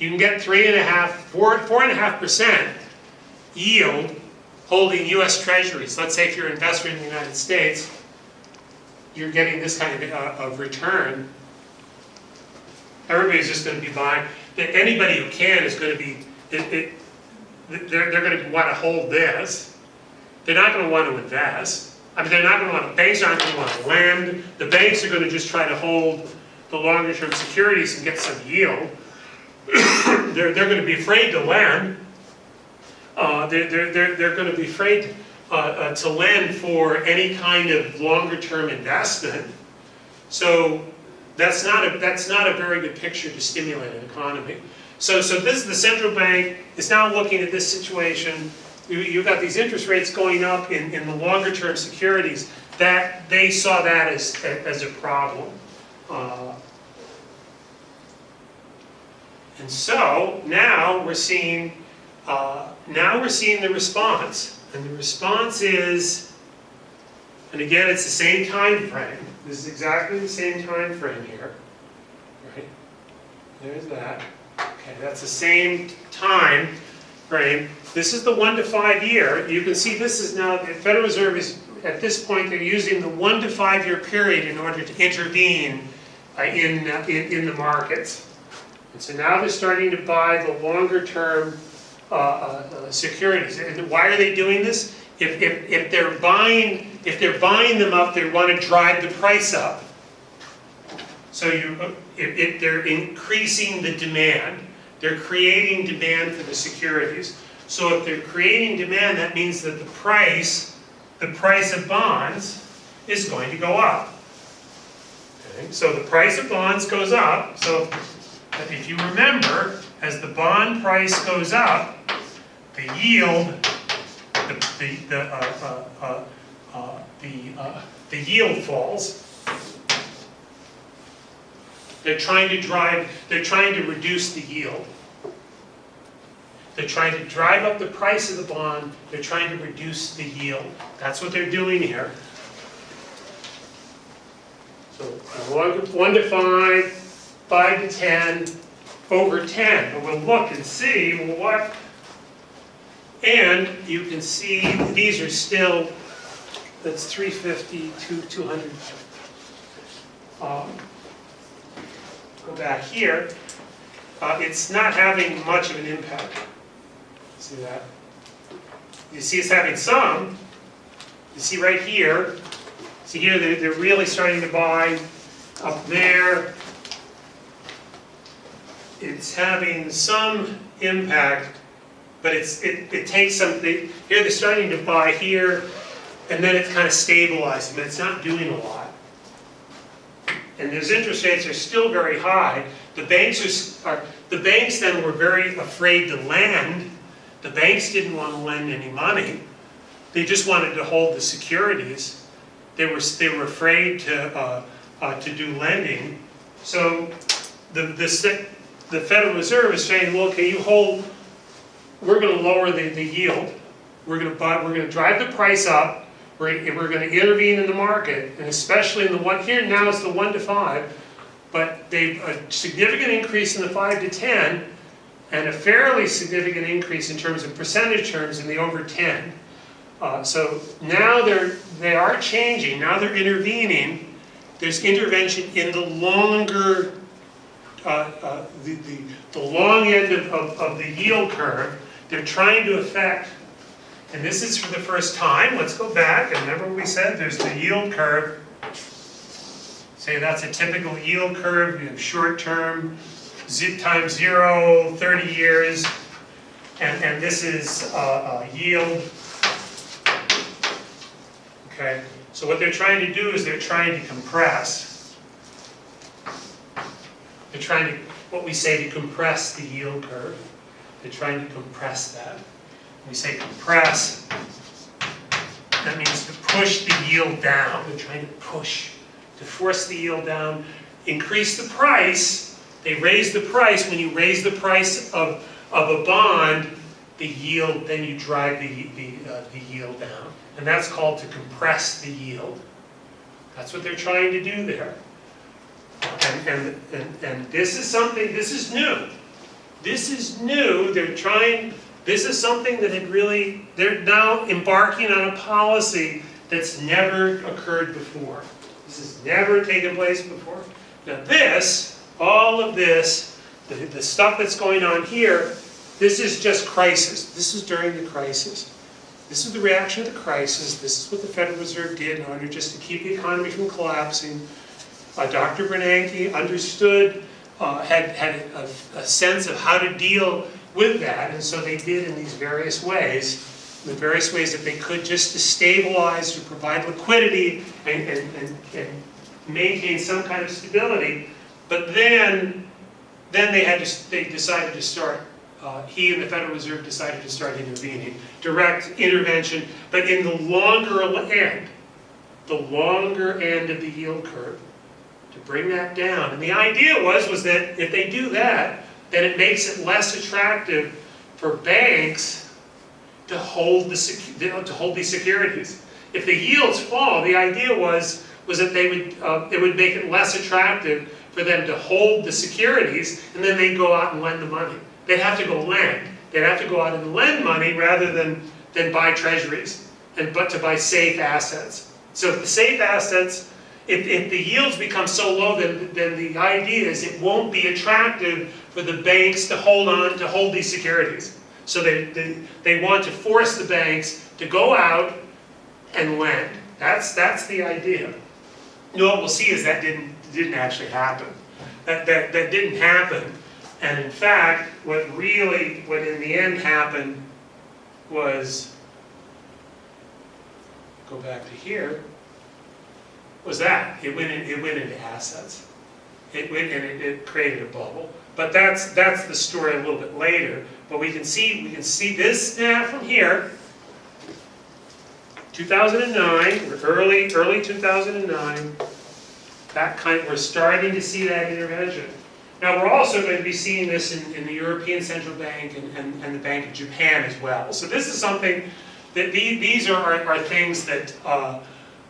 You can get 4.5% yield holding U.S. Treasuries. Let's say if you're an investor in the United States, you're getting this kind of return. Everybody's just going to be buying. Anybody who can is going to be, they're going to want to hold this. They're not going to want to invest. I mean, they're not going to want, banks aren't going to want to lend. The banks are going to just try to hold the longer term securities and get some yield. They're going to be afraid to lend. They're going to be afraid to lend for any kind of longer term investment. So that's not a very good picture to stimulate an economy. So this is the central bank is now looking at this situation. You've got these interest rates going up in the longer term securities. That they saw that as a problem. And so now we're seeing the response, and the response is, and again it's the same time frame. This is exactly the same time frame here, right? There's that. Okay, that's the same time frame. This is the 1 to 5 year. You can see this is now the Federal Reserve is at this point they're using the 1 to 5 year period in order to intervene in the markets. And so now they're starting to buy the longer term securities. And why are they doing this? If they're buying them up, they want to drive the price up. So if they're increasing the demand, they're creating demand for the securities. So if they're creating demand, that means that the price of bonds is going to go up. Okay? So the price of bonds goes up. So if you remember, as the bond price goes up, the yield, the yield falls. They're trying to reduce the yield. They're trying to drive up the price of the bond. They're trying to reduce the yield. That's what they're doing here. So 1 to 5, 5 to 10, over 10. But we'll look and see, well, what, and you can see these are still, that's 350 to 200. Go back here. It's not having much of an impact. See that? You see it's having some. You see right here. See here, they're really starting to buy. Up there, it's having some impact, but it takes something. Here they're starting to buy here, and then it's kind of stabilizing, but it's not doing a lot. And those interest rates are still very high. The banks then were very afraid to lend. The banks didn't want to lend any money. They just wanted to hold the securities. They were afraid to do lending. So the Federal Reserve is saying, well, okay, you hold. We're going to lower the yield. We're going to drive the price up. We're going to intervene in the market, and especially in the one here now it's the 1 to 5, but a significant increase in the 5 to 10, and a fairly significant increase in terms of percentage terms in the over 10. So now they are changing. Now they're intervening. There's intervention in the longer, the long end of the yield curve. They're trying to affect. And this is for the first time. Let's go back, and remember we said there's the yield curve. Say that's a typical yield curve. You have short term, time 0, 30 years, and this is yield. Okay, so what they're trying to do is they're trying to compress. They're trying to, what we say, to compress the yield curve. They're trying to compress that. We say compress, that means to push the yield down. They're trying to push, to force the yield down, increase the price. They raise the price. When you raise the price of a bond, the yield, then you drive the yield down. And that's called to compress the yield. That's what they're trying to do there. And this is something, this is new. This is new. This is something that they're now embarking on a policy that's never occurred before. This has never taken place before. Now all of this, the stuff that's going on here, this is just crisis. This is during the crisis. This is the reaction to the crisis. This is what the Federal Reserve did in order just to keep the economy from collapsing. Dr. Bernanke understood, had a sense of how to deal with that, and so they did in these various ways, the various ways that they could, just to stabilize, to provide liquidity, and maintain some kind of stability. But then they decided to start. He and the Federal Reserve decided to start intervening, direct intervention, but in the longer end of the yield curve, to bring that down. And the idea was that if they do that, then it makes it less attractive for banks to hold these securities. If the yields fall, the idea was that it would make it less attractive for them to hold the securities, and then they'd go out and lend the money. They'd have to go lend. They'd have to go out and lend money rather than buy treasuries, but to buy safe assets. So if the safe assets, if the yields become so low, then the idea is it won't be attractive for the banks to hold these securities. So they want to force the banks to go out and lend. That's the idea. You know, what we'll see is that didn't actually happen. That didn't happen. And in fact, what in the end happened was, go back to here, was that it went into assets. It created a bubble. But that's the story a little bit later. But we can see this now from here. 2009, early 2009. We're starting to see that intervention. Now we're also going to be seeing this in the European Central Bank and the Bank of Japan as well. So this is something that these are things that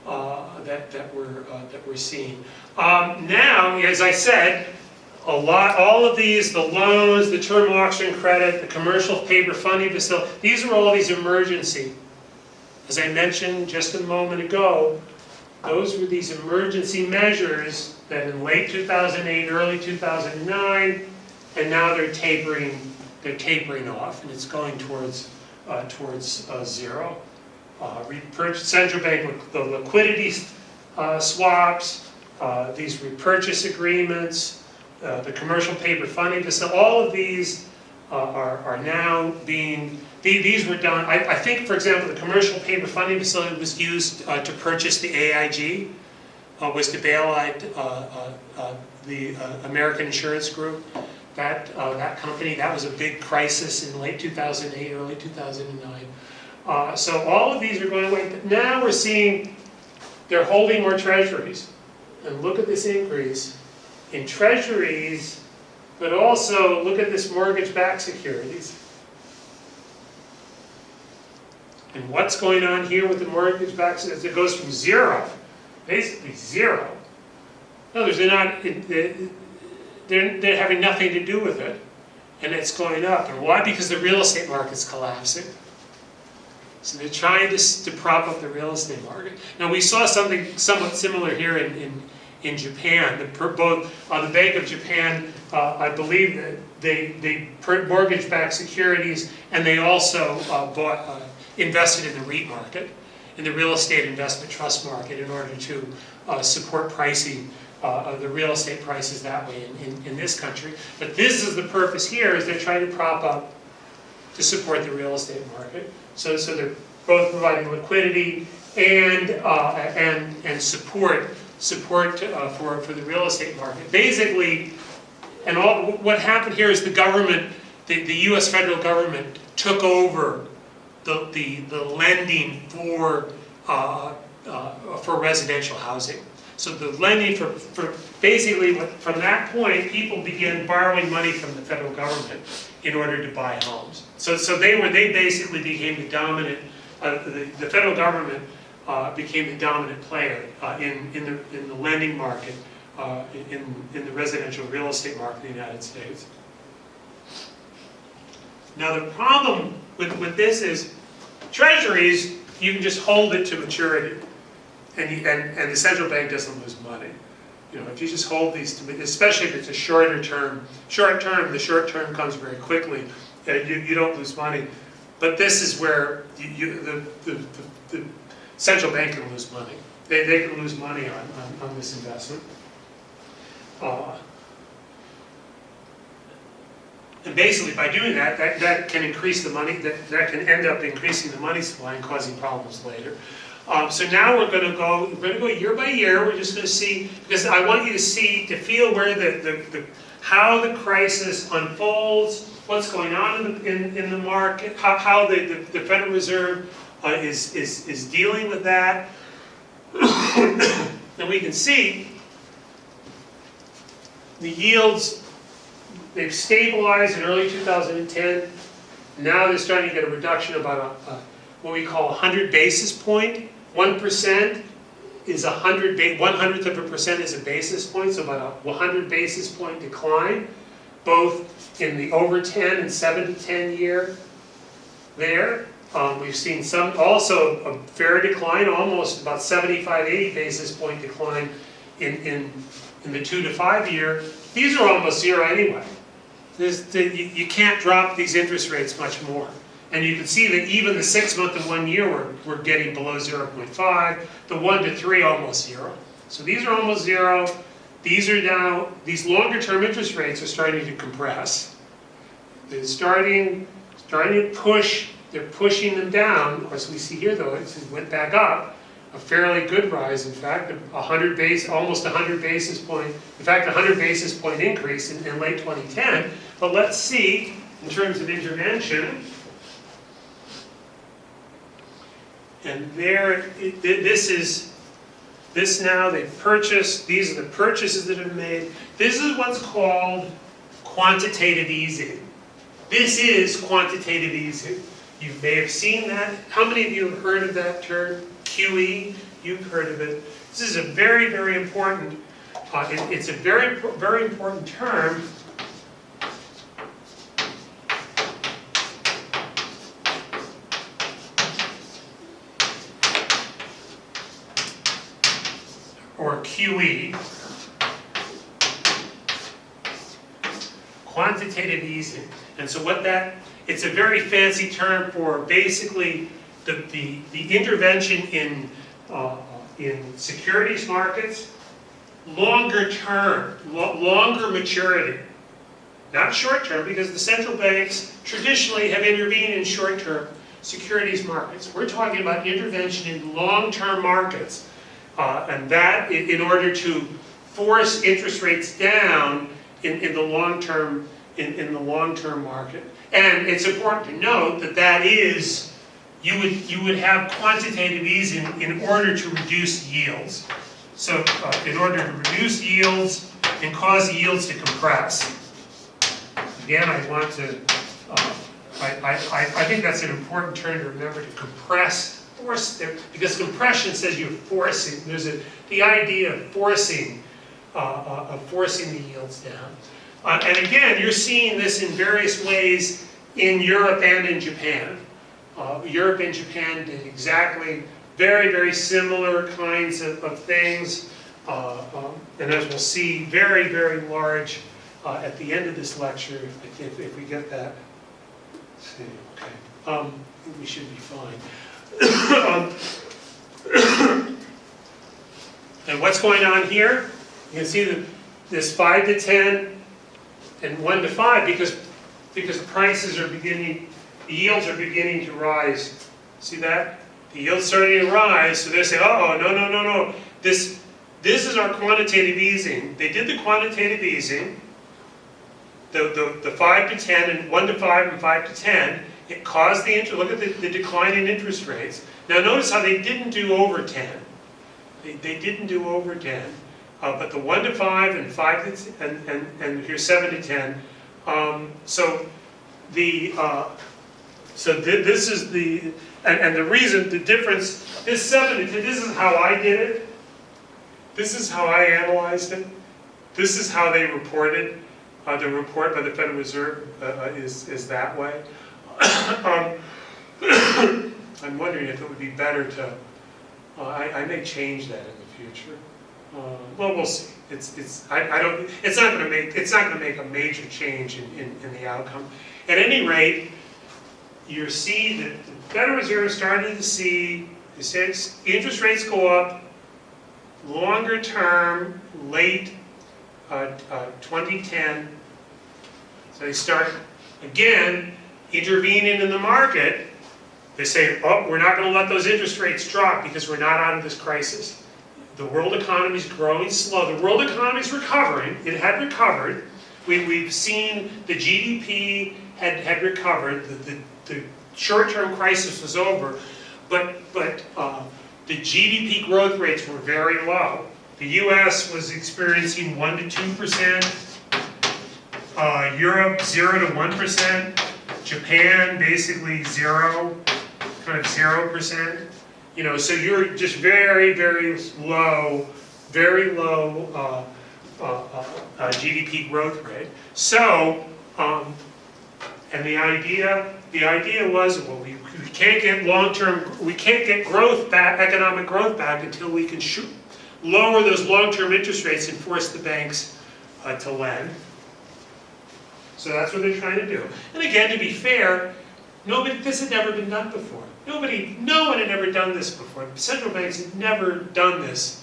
that we're seeing. Now, as I said, all of these, the loans, the term auction credit, the commercial paper funding facility, these are all these emergency. As I mentioned just a moment ago, those were these emergency measures that in late 2008, early 2009, and now they're tapering off, and it's going towards zero. Central bank, the liquidity swaps, these repurchase agreements, the commercial paper funding facility, all of these are now being, these were done, I think, for example, the commercial paper funding facility was used to purchase the AIG, was to bail out the American Insurance Group. That company, that was a big crisis in late 2008, early 2009. So all of these are going away, but now we're seeing they're holding more treasuries. And look at this increase in treasuries, but also look at this mortgage-backed securities. And what's going on here with the mortgage-backed securities? It goes from zero, basically zero. In other words, they're having nothing to do with it, and it's going up. And why? Because the real estate market's collapsing. So they're trying to prop up the real estate market. Now we saw something somewhat similar here in Japan. The Bank of Japan, I believe that they mortgage-backed securities, and they also invested in the REIT market, in the real estate investment trust market, in order to support pricing of the real estate prices that way in this country. But this is the purpose here, is they're trying to prop up to support the real estate market. So they're both providing liquidity and support for the real estate market. Basically, and what happened here is the government, the U.S. federal government, took over the lending for residential housing. So the lending for basically, from that point, people began borrowing money from the federal government in order to buy homes. So they basically became the dominant. The federal government became the dominant player in the lending market, in the residential real estate market in the United States. Now the problem with this is treasuries, you can just hold it to maturity. And the central bank doesn't lose money. You know, if you just hold these, especially if it's a short term, the short term comes very quickly. You don't lose money. But this is where the central bank can lose money. They can lose money on this investment. And basically, by doing that can increase the money. That can end up increasing the money supply and causing problems later. So now we're going to go year by year. We're just going to see, because I want you to feel where how the crisis unfolds, what's going on in the market, how the Federal Reserve is dealing with that. And we can see the yields, they've stabilized in early 2010. Now they're starting to get a reduction of about what we call 100 basis point. 1% is 1/100th of a percent is a basis point, so about a 100 basis point decline, both in the over 10 and 7 to 10 year there. We've seen also a fair decline, almost about 75-80 basis point decline in the 2 to 5 year. These are almost zero anyway. You can't drop these interest rates much more. And you can see that even the 6 month and 1 year we're getting below 0.5, the 1 to 3 almost zero. So these are almost zero. These are now, these longer term interest rates are starting to compress. They're starting to push, they're pushing them down. Of course we see here though, it went back up. A fairly good rise, in fact, almost 100 basis point, in fact 100 basis point increase in late 2010. But let's see, in terms of intervention, and this now they've purchased, these are the purchases that have been made. This is what's called quantitative easing. This is quantitative easing. You may have seen that. How many of you have heard of that term, QE? you've heard of it. This is a very, very important, it's a very, very important term. Or QE, quantitative easing. And so what that, it's a very fancy term for basically the intervention in securities markets, longer term, longer maturity. Not short term, because the central banks traditionally have intervened in short term securities markets. We're talking about intervention in long-term markets. And that in order to force interest rates down in the long term in the long-term market. And it's important to note that that is, you would have quantitative easing in order to reduce yields. So in order to reduce yields and cause yields to compress. Again, I want to, I think that's an important term to remember, to compress. Force, because compression says you're forcing. There's the idea of forcing the yields down. And again, you're seeing this in various ways in Europe and in Japan. Europe and Japan did exactly very, very similar kinds of things. And as we'll see, very, very large at the end of this lecture, if we get that. Let's see, okay. We should be fine. And what's going on here? You can see that this 5 to 10 and 1 to 5 because prices are beginning, the yields are beginning to rise. See that? The yields starting to rise, so they say, oh, no. This is our quantitative easing. They did the quantitative easing, the 5 to 10 and 1 to 5 and 5 to 10. It caused the interest, look at the decline in interest rates. Now notice how they didn't do over 10. They didn't do over 10. But the 1 to 5 and 5 to and here's 7 to 10. So this is the, and the reason, the difference, this 7 to 10, this is how I did it. This is how I analyzed it. This is how they reported. The report by the Federal Reserve is that way. I'm wondering if it would be better to, I may change that in the future. Well, we'll see. It's not going to make a major change in the outcome. At any rate, you see that the Federal Reserve is starting to see, it says interest rates go up, longer term, late 2010. So they start again intervening in the market. They say, oh, we're not going to let those interest rates drop because we're not out of this crisis. The world economy is growing slow. The world economy is recovering. It had recovered. We've seen the GDP had recovered. The short-term crisis was over. But the GDP growth rates were very low. The US was experiencing 1 to 2%. Europe 0 to 1%. Japan basically 0, kind of 0%. You know, so you're just very, very low GDP growth rate. So, and the idea was, well, we can't get we can't get growth back, economic growth back until we can lower those long-term interest rates and force the banks to lend. So that's what they're trying to do. And again, to be fair, this had never been done before. No one had ever done this before. Central banks had never done this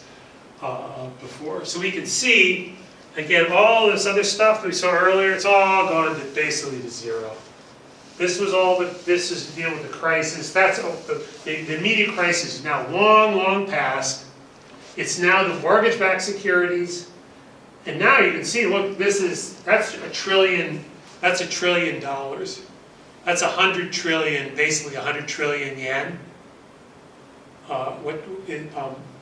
before. So we can see, again, all this other stuff that we saw earlier, it's all gone to basically to zero. This is dealing with the crisis. That's the immediate crisis is now long past. It's now the mortgage-backed securities. And now you can see, look, that's $1 trillion. That's $1 trillion. That's 100 trillion, basically 100 trillion yen.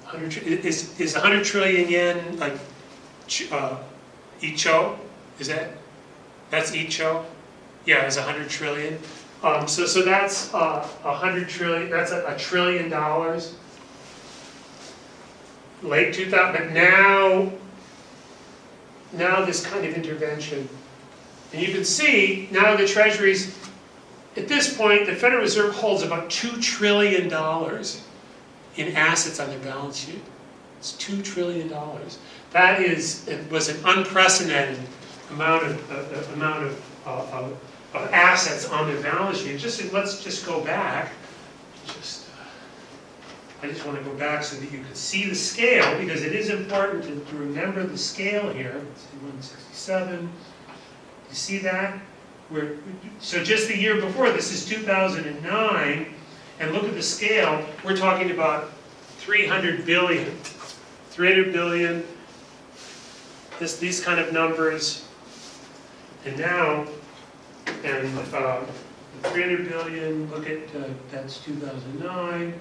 Is 100 trillion yen like icho? That's icho? Yeah, it's 100 trillion. So that's 100 trillion. That's $1 trillion. late 2000, but now this kind of intervention. And you can see now the treasuries, at this point, the Federal Reserve holds about $2 trillion in assets on their balance sheet. It's $2 trillion. That was an unprecedented amount of assets on their balance sheet. Let's just go back. I just want to go back so that you can see the scale, because it is important to remember the scale here. Let's see, 167. You see that? So just the year before, this is 2009, and look at the scale. We're talking about 300 billion. 300 billion, these kind of numbers. And now, 300 billion, look at, that's 2009.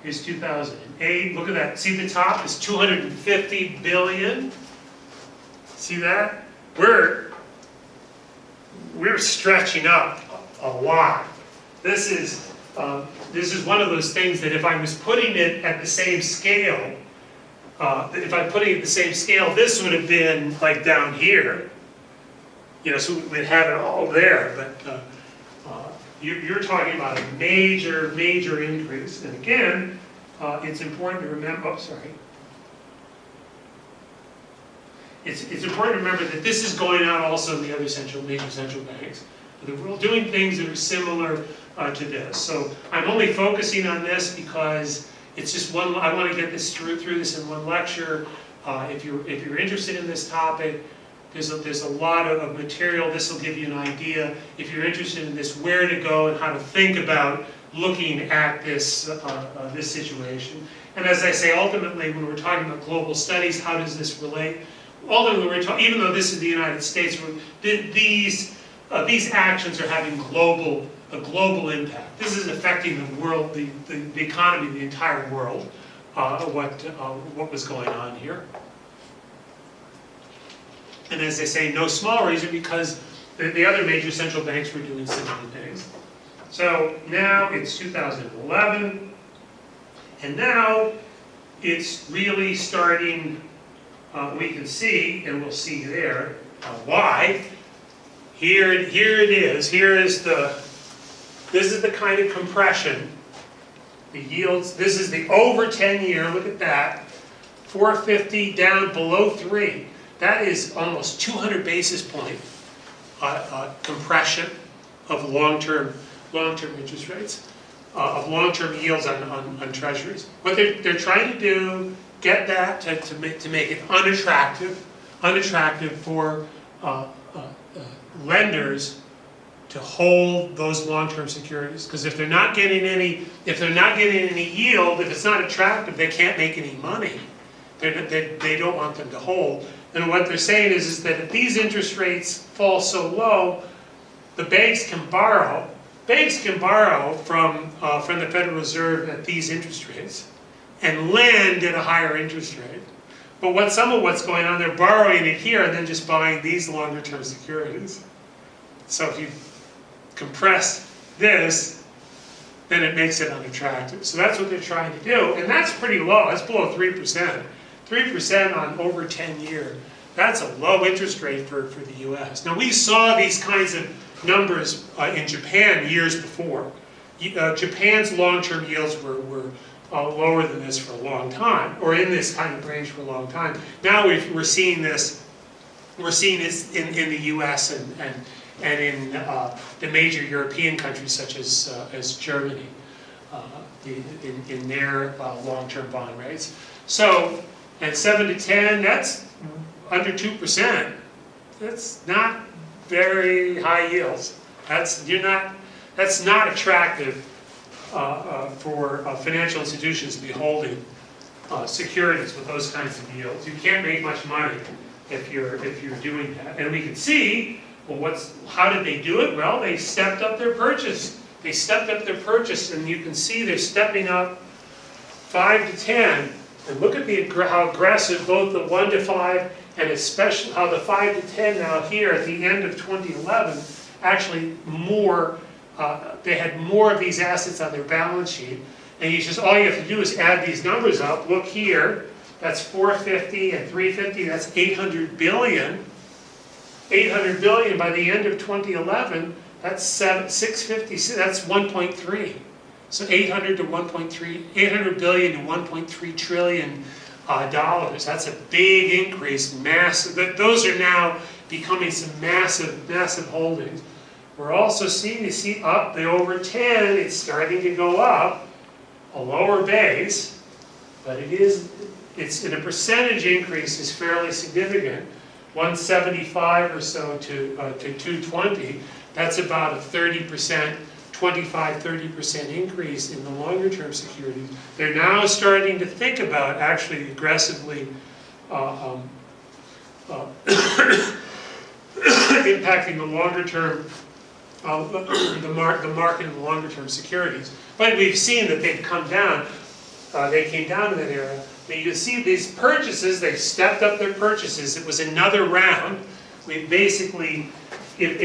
Here's 2008, look at that. See the top is 250 billion? See that? We're stretching up a lot. This is one of those things that if I was putting it at the same scale, if I'm putting it at the same scale, this would have been like down here. You know, so we'd have it all there, but you're talking about a major increase. And again, it's important to remember, It's important to remember that this is going on also in the other major central banks. We're doing things that are similar to this. So I'm only focusing on this because it's just one. I want to get this through this in one lecture. If you're interested in this topic, there's a lot of material. This will give you an idea. If you're interested in this, where to go and how to think about looking at this this situation. And as I say, ultimately, when we're talking about global studies, how does this relate? Ultimately, even though this is the United States, these actions are having a global impact. This is affecting the world, the economy, the entire world. What was going on here? And as I say, no small reason, because the other major central banks were doing similar things. So now it's 2011, and now it's really starting. We can see, and we'll see there, why. Here it is. This is the kind of compression. The yields. This is the over 10-year. Look at that. 450 down below 3. That is almost 200 basis point compression of long-term interest rates, of long-term yields on treasuries. What they're trying to do, get that to make it unattractive for lenders to hold those long-term securities. Because if they're not getting any yield, if it's not attractive, they can't make any money. They don't want them to hold. And what they're saying is that if these interest rates fall so low, the banks can borrow. Banks can borrow from the Federal Reserve at these interest rates and lend at a higher interest rate. But some of what's going on, they're borrowing it here and then just buying these longer term securities. So if you compress this, then it makes it unattractive. So that's what they're trying to do. And that's pretty low. That's below 3%. 3% on over 10-year. That's a low interest rate for the U.S. Now, we saw these kinds of numbers in Japan years before. Japan's long-term yields were lower than this for a long time, or in this kind of range for a long time. Now we're seeing this. We're seeing this in the U.S. and in the major European countries such as Germany, in their long-term bond rates. So at 7 to 10, that's under 2%. That's not very high yields. That's not attractive for financial institutions to be holding securities with those kinds of yields. You can't make much money if you're doing that. And we can see, well, how did they do it? Well, they stepped up their purchase. They stepped up their purchase, and you can see they're stepping up 5 to 10. And look at how aggressive both the 1 to 5 and especially how the 5 to 10 now here at the end of 2011 actually they had more of these assets on their balance sheet. And all you have to do is add these numbers up. Look here, that's 450 and 350, that's 800 billion. 800 billion by the end of 2011, that's 650, that's 1.3. So 800 to 1.3, 800 billion to 1.3 trillion dollars. That's a big increase, massive. Those are now becoming some massive, massive holdings. We're also seeing, you see up the over 10, it's starting to go up, a lower base, but it's in a percentage increase is fairly significant. 175 or so to 220, that's about a 30%, 25-30% increase in the longer term securities. They're now starting to think about actually aggressively impacting the longer term, the market in the longer term securities. But we've seen that they've come down. They came down in that era. But you can see these purchases, they stepped up their purchases. It was another round. We basically, they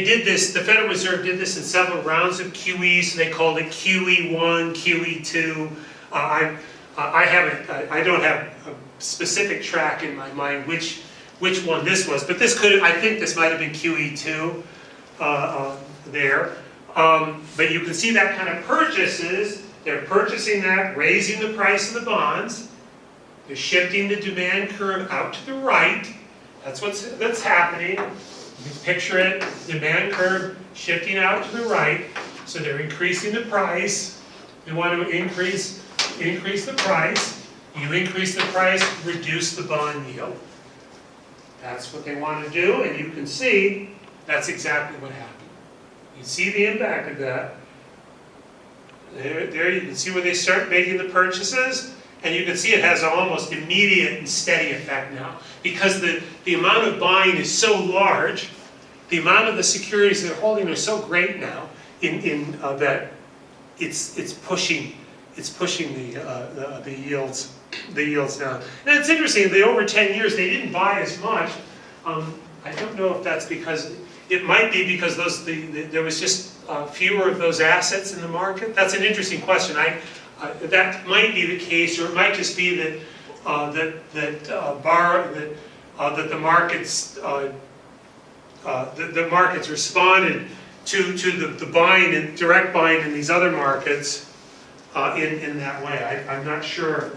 did this, the Federal Reserve did this in several rounds of QE, so they called it QE1, QE2. I don't have a specific track in my mind which one this was, but this could, I think this might have been QE2 there. But you can see that kind of purchases. They're purchasing that, raising the price of the bonds. They're shifting the demand curve out to the right. That's happening. You can picture it, demand curve shifting out to the right. So they're increasing the price. They want to increase the price. You increase the price, reduce the bond yield. That's what they want to do, and you can see that's exactly what happened. You see the impact of that. There you can see where they start making the purchases, and you can see it has an almost immediate and steady effect now. Because the amount of buying is so large, the amount of the securities they're holding are so great now, that it's pushing the yields down. And it's interesting, the over 10 years they didn't buy as much. I don't know if that's because, it might be because there was just fewer of those assets in the market. That's an interesting question. That might be the case, or it might just be that the markets responded to the buying and direct buying in these other markets in that way. I'm not sure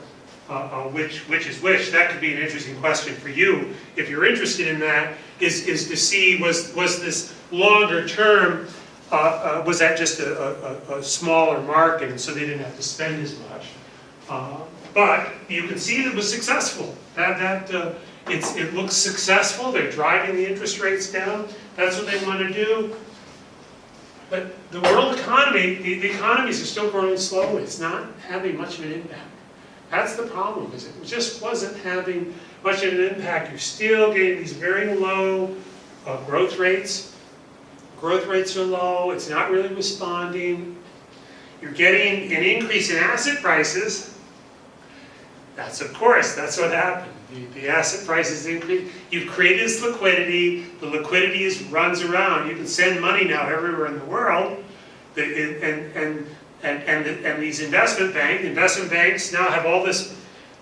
which is which. That could be an interesting question for you if you're interested in that. Is to see was this longer term. Was that just a smaller market, and so they didn't have to spend as much? But you can see it was successful. It looks successful. They're driving the interest rates down. That's what they want to do. But the world economy, the economies are still growing slowly. It's not having much of an impact. That's the problem. Is it just wasn't having much of an impact. You're still getting these very low growth rates. Growth rates are low, it's not really responding. You're getting an increase in asset prices. That's what happened. The asset prices increase. You've created this liquidity. The liquidity runs around. You can send money now everywhere in the world. And these investment banks now have all this,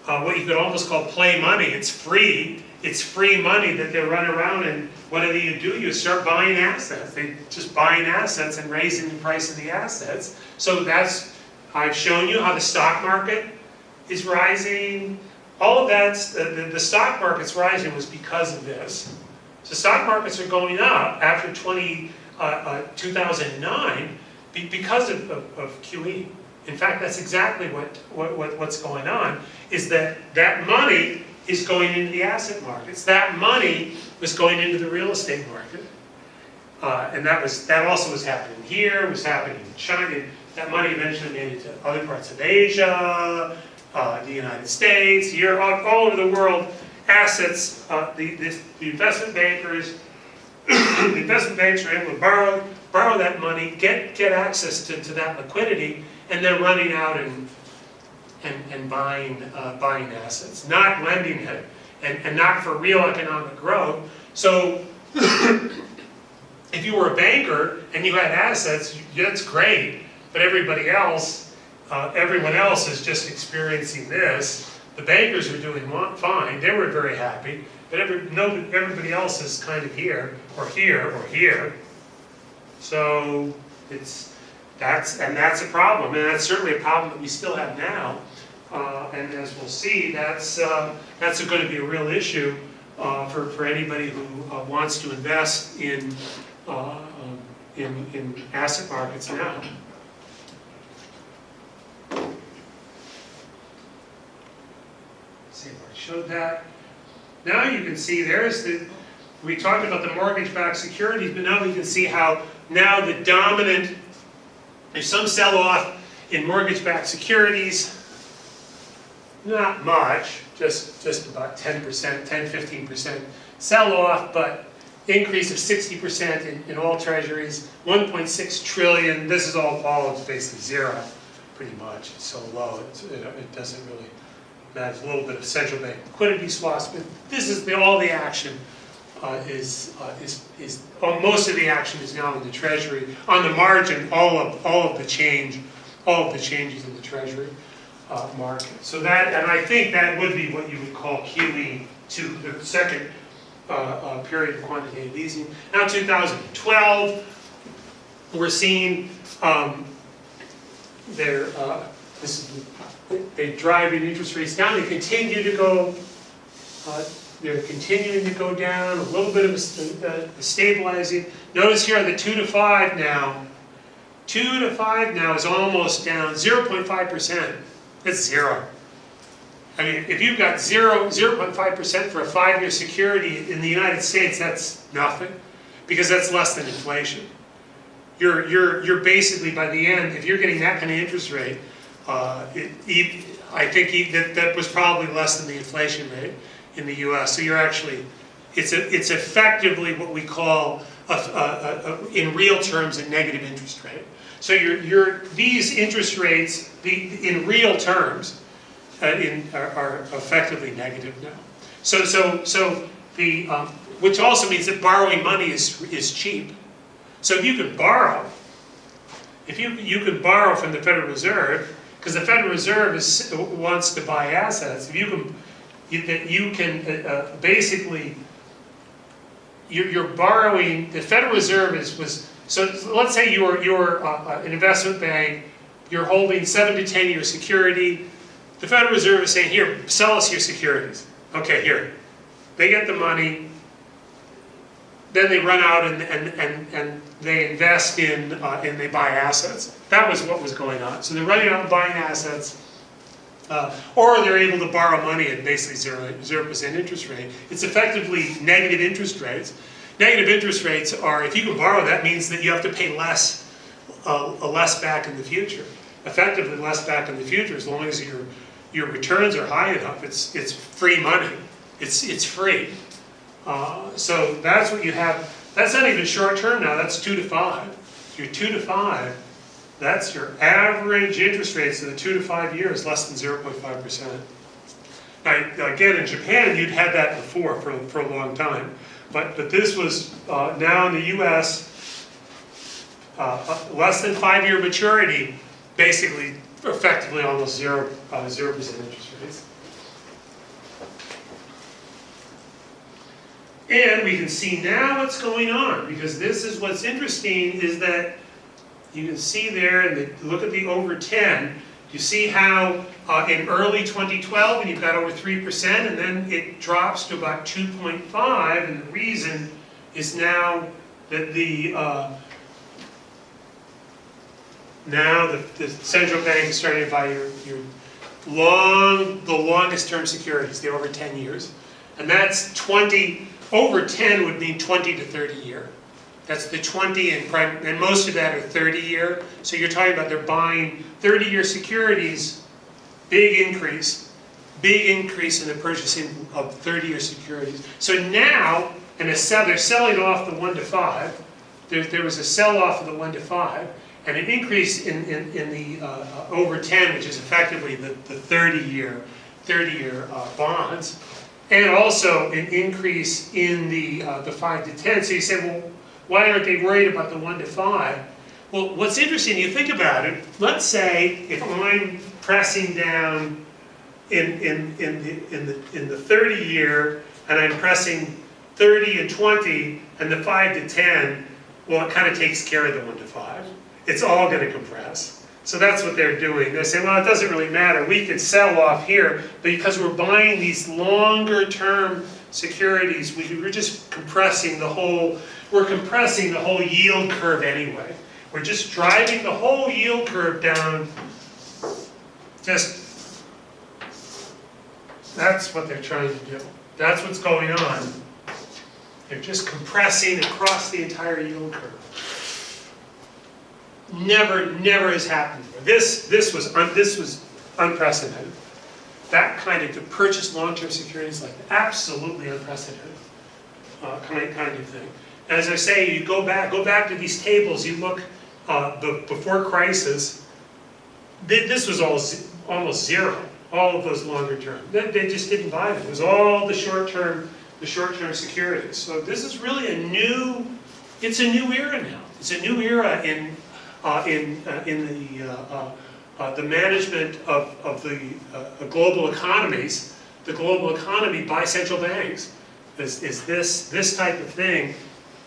what you could almost call play money. It's free. It's free money that they run around, and what do? You start buying assets. They're just buying assets and raising the price of the assets. So I've shown you how the stock market is rising. All of that, the stock market's rising was because of this. So stock markets are going up after 2009 because of QE. In fact, that's exactly what's going on, is that money is going into the asset markets. That money was going into the real estate market. And that also was happening here, was happening in China. That money eventually made it to other parts of Asia, the United States, Europe, all over the world. Assets, the investment bankers, the investment banks are able to borrow that money, get access to that liquidity, and then running out and buying assets, not lending it, and not for real economic growth. So if you were a banker and you had assets, that's great, but everybody else everyone else is just experiencing this. The bankers are doing fine, they were very happy, but everybody else is kind of here, or here, or here. So that's a problem, and that's certainly a problem that we still have now. And as we'll see, that's going to be a real issue for anybody who wants to invest in asset markets now. See if I showed that. Now you can see we talked about the mortgage-backed securities, but now we can see how now the dominant, there's some sell-off in mortgage-backed securities, not much, just about 10%, 10-15% sell-off, but increase of 60% in all treasuries, 1.6 trillion, this is all it's basically zero, pretty much. It's so low, it doesn't really matter. There's a little bit of central bank liquidity swaps, but this is all the action most of the action is now in the treasury. On the margin, all of the changes in the treasury market. So that, and I think that would be what you would call QE2, the second period of quantitative easing. Now 2012, we're seeing they're driving interest rates down. They continue to go. They're continuing to go down. A little bit of a stabilizing. Notice here the 2 to 5 now. 2 to 5 now is almost down 0.5%. It's zero. I mean, if you've got 0.5% for a 5-year security in the United States, that's nothing, because that's less than inflation. You're basically, by the end, if you're getting that kind of interest rate, I think that was probably less than the inflation rate in the U.S. So you're actually, it's effectively what we call in real terms a negative interest rate. So these interest rates, in real terms, are effectively negative now. So the which also means that borrowing money is cheap. So if you could borrow, you could borrow from the Federal Reserve, because the Federal Reserve wants to buy assets. If you can basically, you're borrowing. The Federal Reserve was. So let's say you're an investment bank, you're holding 7 to 10 year security. The Federal Reserve is saying, here, sell us your securities. Okay, here. They get the money, then they run out and they invest in, and they buy assets. That was what was going on. So they're running out and buying assets, or they're able to borrow money at basically 0% interest rate. It's effectively negative interest rates. Negative interest rates are, if you can borrow, that means that you have to pay less back in the future. Effectively less back in the future, as long as your returns are high enough. It's free money. It's free. So that's what you have. That's not even short term now. That's 2 to 5. Your 2 to 5. That's your average interest rates in the 2 to 5 years, less than 0.5%. Now, again, in Japan, you'd had that before for a long time. But this was, now in the U.S., less than 5-year maturity, basically, effectively almost 0% interest rates. And we can see now what's going on, because this is what's interesting, is that you can see there, and look at the over 10, you see how in early 2012, and you've got over 3%, and then it drops to about 2.5, and the reason is now that the central bank is starting to buy the longest term securities, the over 10 years, and that's 20. Over 10 would mean 20 to 30 year. That's the 20, and most of that are 30 year. So you're talking about they're buying 30-year securities, big increase in the purchasing of 30-year securities. So now, they're selling off the 1 to 5. There was a sell-off of the 1 to 5, and an increase in the over 10, which is effectively the 30-year bonds. And also an increase in the 5 to 10. So you say, well, why aren't they worried about the 1 to 5? Well, what's interesting, you think about it, let's say if I'm pressing down in the 30 year, and I'm pressing 30 and 20, and the 5 to 10, well, it kind of takes care of the 1 to 5. It's all going to compress. So that's what they're doing. They're saying, well, it doesn't really matter. We could sell off here, but because we're buying these longer term securities, we're just compressing the whole, yield curve anyway. We're just driving the whole yield curve down. That's what they're trying to do. That's what's going on. They're just compressing across the entire yield curve. Never has happened before. This was unprecedented. That kind of, to purchase long-term securities like that, absolutely unprecedented kind of thing. And as I say, you go back to these tables. You look before crisis. This was almost zero. All of those longer term. They just didn't buy them. It was all the short term securities. So this is really it's a new era now. It's a new era in the management of the global economies. The global economy by central banks is this type of thing.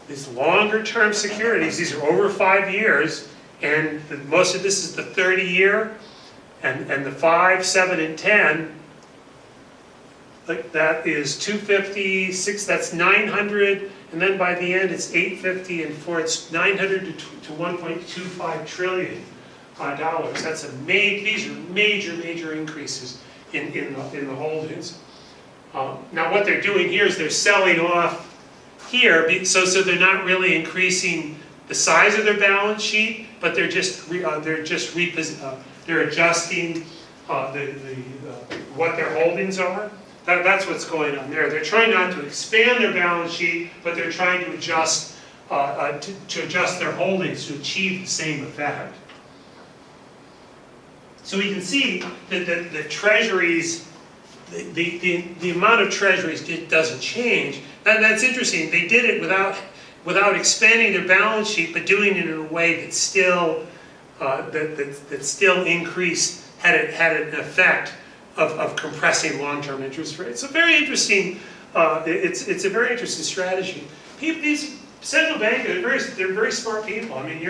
These longer term securities. These are over 5 years, and most of this is the 30 year. And the 5, 7, and 10, like that is 250, 6, that's 900, and then by the end it's 850, and for it's 900 to 1.25 trillion dollars. These are major increases in the holdings. Now what they're doing here is they're selling off here, so they're not really increasing the size of their balance sheet, but they're adjusting what their holdings are. That's what's going on there. They're trying not to expand their balance sheet, but they're trying to adjust their holdings to achieve the same effect. So we can see that the treasuries, the amount of treasuries doesn't change. That's interesting. They did it without expanding their balance sheet, but doing it in a way that still had an effect of compressing long-term interest rates. So very interesting. It's a very interesting strategy. These central bankers, they're very smart people. I mean,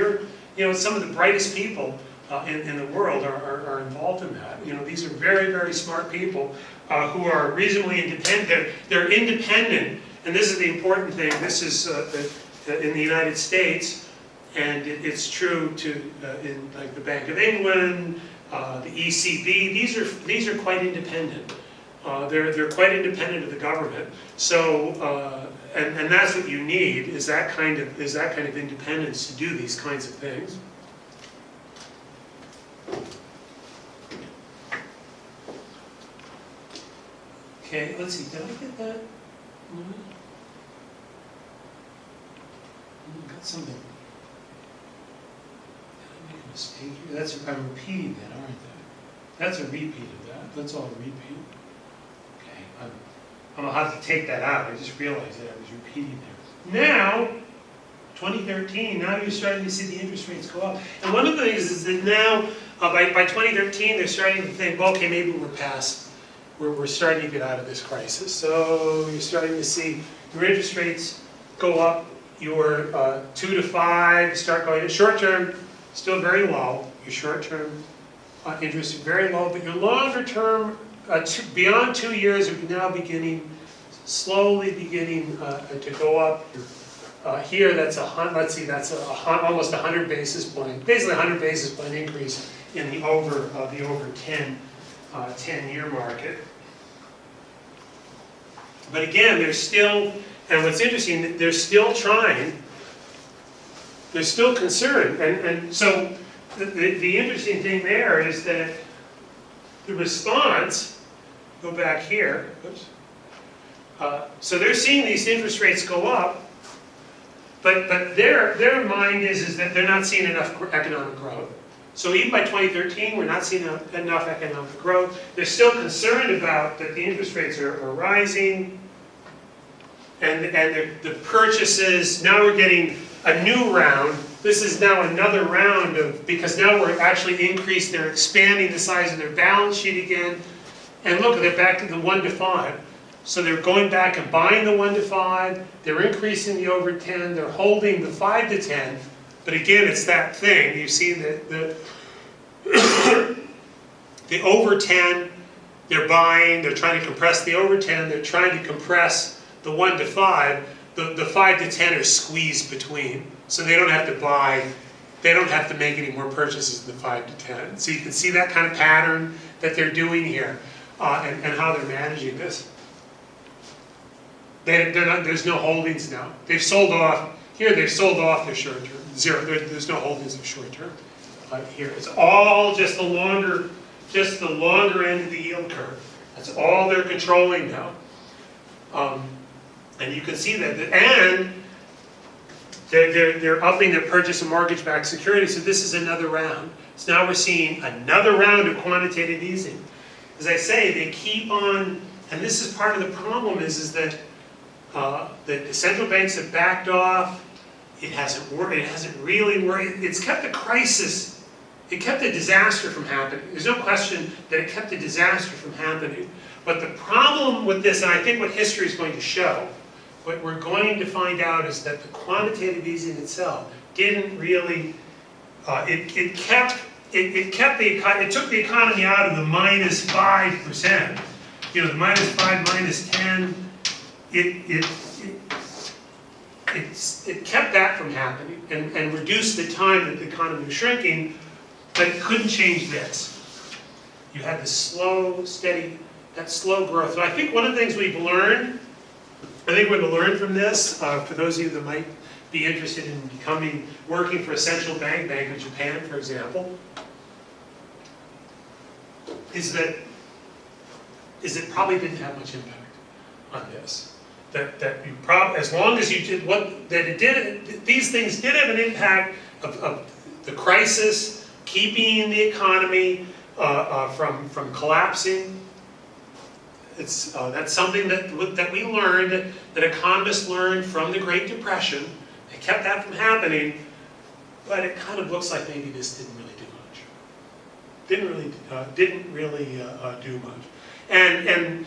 some of the brightest people in the world are involved in that. These are very smart people who are reasonably independent. They're independent, and this is the important thing. This is in the United States. And it's true in like the Bank of England, the ECB. These are quite independent. They're quite independent of the government. So and that's what you need is that kind of independence to do these kinds of things. Okay, let's see. Did I get that? I got something. Mistake here. I'm repeating that, aren't I? That's a repeat of that. That's all a repeat. Okay, I'm gonna have to take that out. I just realized that I was repeating there. Now, 2013. Now you're starting to see the interest rates go up. And one of the things is that now, by 2013, they're starting to think, well, okay, maybe we're starting to get out of this crisis. So you're starting to see your interest rates go up. Your 2 to 5 start going. Short term. Still very low. Your short-term interest is very low, but your longer-term, beyond 2 years, are now slowly beginning to go up. Here, that's almost 100 basis point, basically 100 basis point increase in the over 10-year market. But again, they're still, and what's interesting, they're still trying. They're still concerned, and so the interesting thing there is that the response, go back here, oops. So they're seeing these interest rates go up, but their mind is that they're not seeing enough economic growth. So even by 2013, we're not seeing enough economic growth. They're still concerned about that the interest rates are rising, and the purchases, now we're getting a new round This is now another round of, because now we're actually they're expanding the size of their balance sheet again. And look, they're back to the 1 to 5. So they're going back and buying the 1 to 5, they're increasing the over 10, they're holding the 5 to 10. But again, it's that thing, you see that the over 10, they're buying, they're trying to compress the over 10, they're trying to compress the 1 to 5, the 5 to 10 are squeezed between. So they don't have to buy, they don't have to make any more purchases in the 5 to 10. So you can see that kind of pattern that they're doing here, and how they're managing this. There's no holdings now. They've sold off, here they've sold off their short term, zero, there's no holdings of short term. Here, it's all just the longer end of the yield curve. That's all they're controlling now. And you can see that, and they're upping their purchase of mortgage-backed securities, so this is another round. So now we're seeing another round of quantitative easing. As I say, they keep on, and this is part of the problem is that the central banks have backed off. It hasn't worked, it hasn't really worked. It's kept the crisis, it kept the disaster from happening. There's no question that it kept the disaster from happening. But the problem with this, and I think what history is going to show, what we're going to find out is that the quantitative easing itself didn't really, it took the economy out of the minus 5%. You know, the minus 5, minus 10, it kept that from happening and reduced the time that the economy was shrinking, but it couldn't change this. You had the slow, steady, that slow growth. So I think one of the things we've learned, I think we're going to learn from this, for those of you that might be interested in working for a central bank, Bank of Japan, for example, is that probably didn't have much impact on this. That you as long as you did these things did have an impact of the crisis, keeping the economy from collapsing. That's something that we learned, that economists learned from the Great Depression. They kept that from happening, but it kind of looks like maybe this didn't really do much. Didn't really do much. And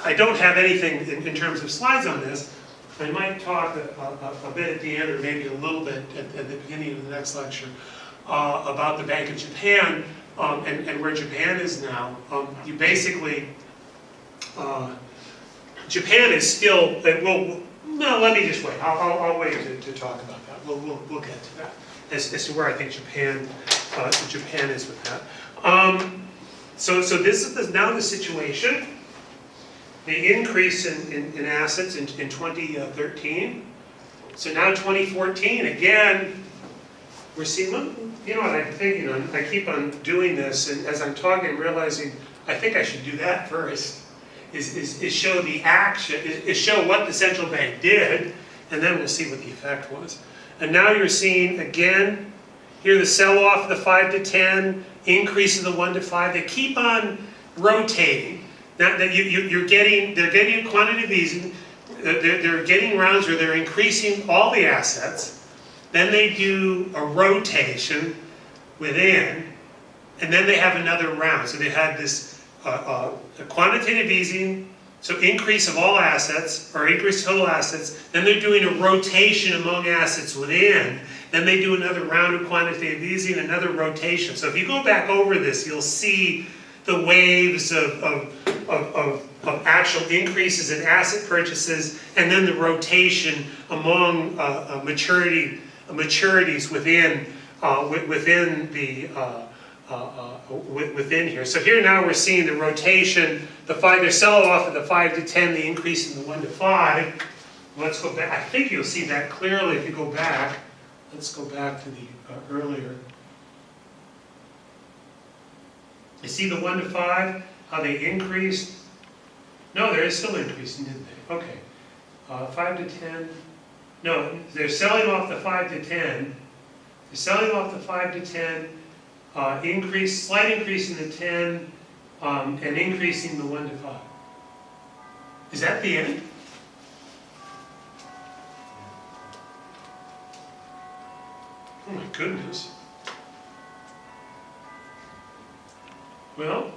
I don't have anything in terms of slides on this. I might talk a bit at the end, or maybe a little bit at the beginning of the next lecture, about the Bank of Japan. And where Japan is now. You basically, Japan is still, no, let me just wait. I'll wait to talk about that. We'll get to that, as to where I think Japan is with that. So this is now the situation. The increase in assets in 2013. So now 2014, again, we're seeing, you know what I'm thinking, I keep on doing this, and as I'm talking, I'm realizing, I think I should do that first, is show the action, is show what the central bank did, and then we'll see what the effect was. And now you're seeing, again, here the sell-off of the 5 to 10, increase of the 1 to 5, they keep on rotating. Now that they're getting quantitative easing, they're getting rounds where they're increasing all the assets. Then they do a rotation within, and then they have another round. So they had this a quantitative easing, so increase of all assets, or increase total assets. Then they're doing a rotation among assets within. Then they do another round of quantitative easing, another rotation. So if you go back over this, you'll see the waves of actual increases in asset purchases, and then the rotation among maturities within within here. So here now we're seeing the rotation, the sell-off of the 5 to 10, the increase in the 1 to 5. Let's go back. I think you'll see that clearly if you go back. Let's go back to the earlier. You see the 1 to 5, how they increased? No, there is still increasing, didn't they? Okay. 5 to 10. No, they're selling off the 5 to 10. They're selling off the 5 to 10, slight increase in the 10, and increasing the 1 to 5. Is that the end? Oh my goodness. Well,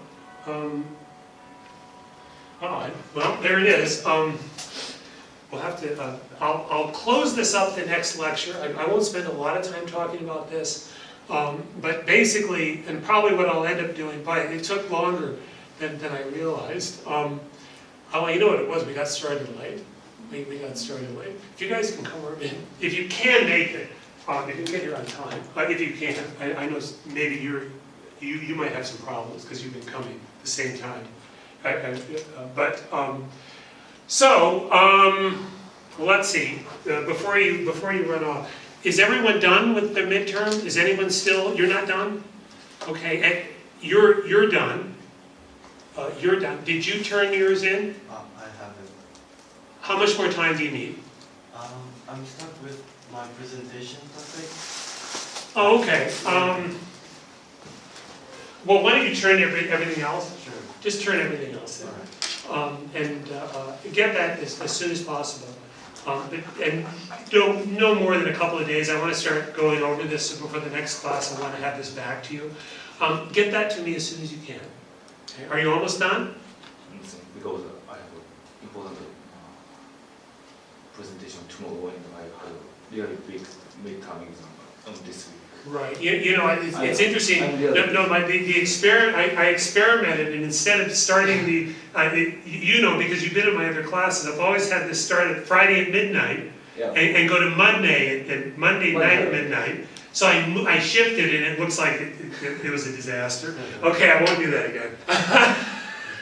odd. Well, there it is. We'll have to, I'll close this up the next lecture. I won't spend a lot of time talking about this. But basically, and probably what I'll end up doing, but it took longer than I realized. You know what it was, we got started late. We got started late. If you guys can come over in, if you can make it, if you can get here on time, if you can't, I know maybe you might have some problems because you've been coming at the same time. Let's see, before you run off, is everyone done with the midterm? Is anyone still, you're not done? Okay, you're done. You're done. Did you turn yours in? I haven't. How much more time do you need? I'm stuck with my presentation topic. Oh, okay. Well, why don't you turn everything else? Sure. Just turn everything else in. Alright. And get that as soon as possible. And no more than a couple of days. I want to start going over this so before the next class. I want to have this back to you. Get that to me as soon as you can. Okay. Are you almost done? Because I have important presentation tomorrow and I have really big midterm exam this week. Right. You know, it's interesting. The experiment. I experimented, and instead of starting because you've been in my other classes, I've always had this start at Friday at midnight, and go to Monday night at midnight. So I shifted, and it looks like it was a disaster. Okay, I won't do that again.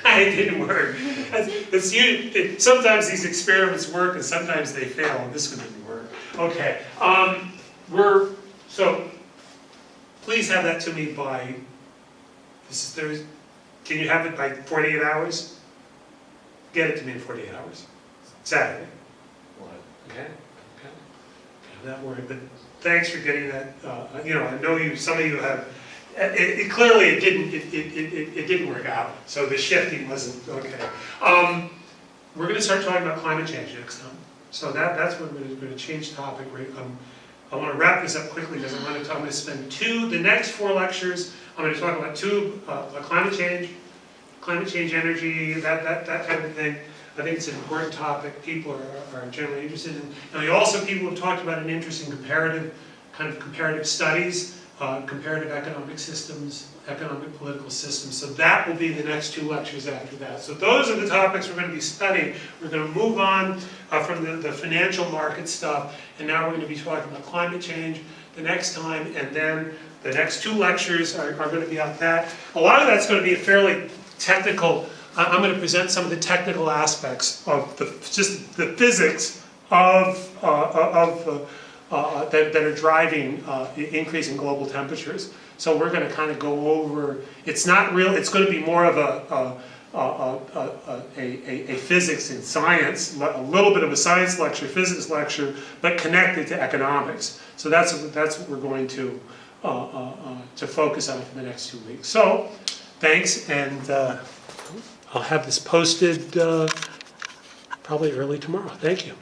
It didn't work. Sometimes these experiments work, and sometimes they fail. And this one didn't work. Okay. Please have that to me by, this is Thursday, can you have it by 48 hours? Get it to me in 48 hours. Saturday. Okay? That word, but thanks for getting that, I know some of you have, clearly it didn't work out, so the shifting wasn't, okay. We're going to start talking about climate change next time. So that's what we're going to change topic. I want to wrap this up quickly because I'm going to spend the next 4 lectures, I'm going to talk about climate change, energy, that kind of thing. I think it's an important topic people are generally interested in. And people have talked about an interest in comparative studies, comparative economic systems, economic political systems. So that will be the next 2 lectures after that. So those are the topics we're going to be studying. We're going to move on from the financial market stuff, and now we're going to be talking about climate change the next time, and then the next 2 lectures are going to be on that. A lot of that's going to be a fairly technical. I'm going to present some of the technical aspects of the physics of that are driving increase in global temperatures. So we're going to kind of go over. It's not real. It's going to be more of a physics and science, a little bit of a science lecture, physics lecture, but connected to economics. So that's what we're going to focus on for the next 2 weeks. So thanks, and I'll have this posted probably early tomorrow. Thank you.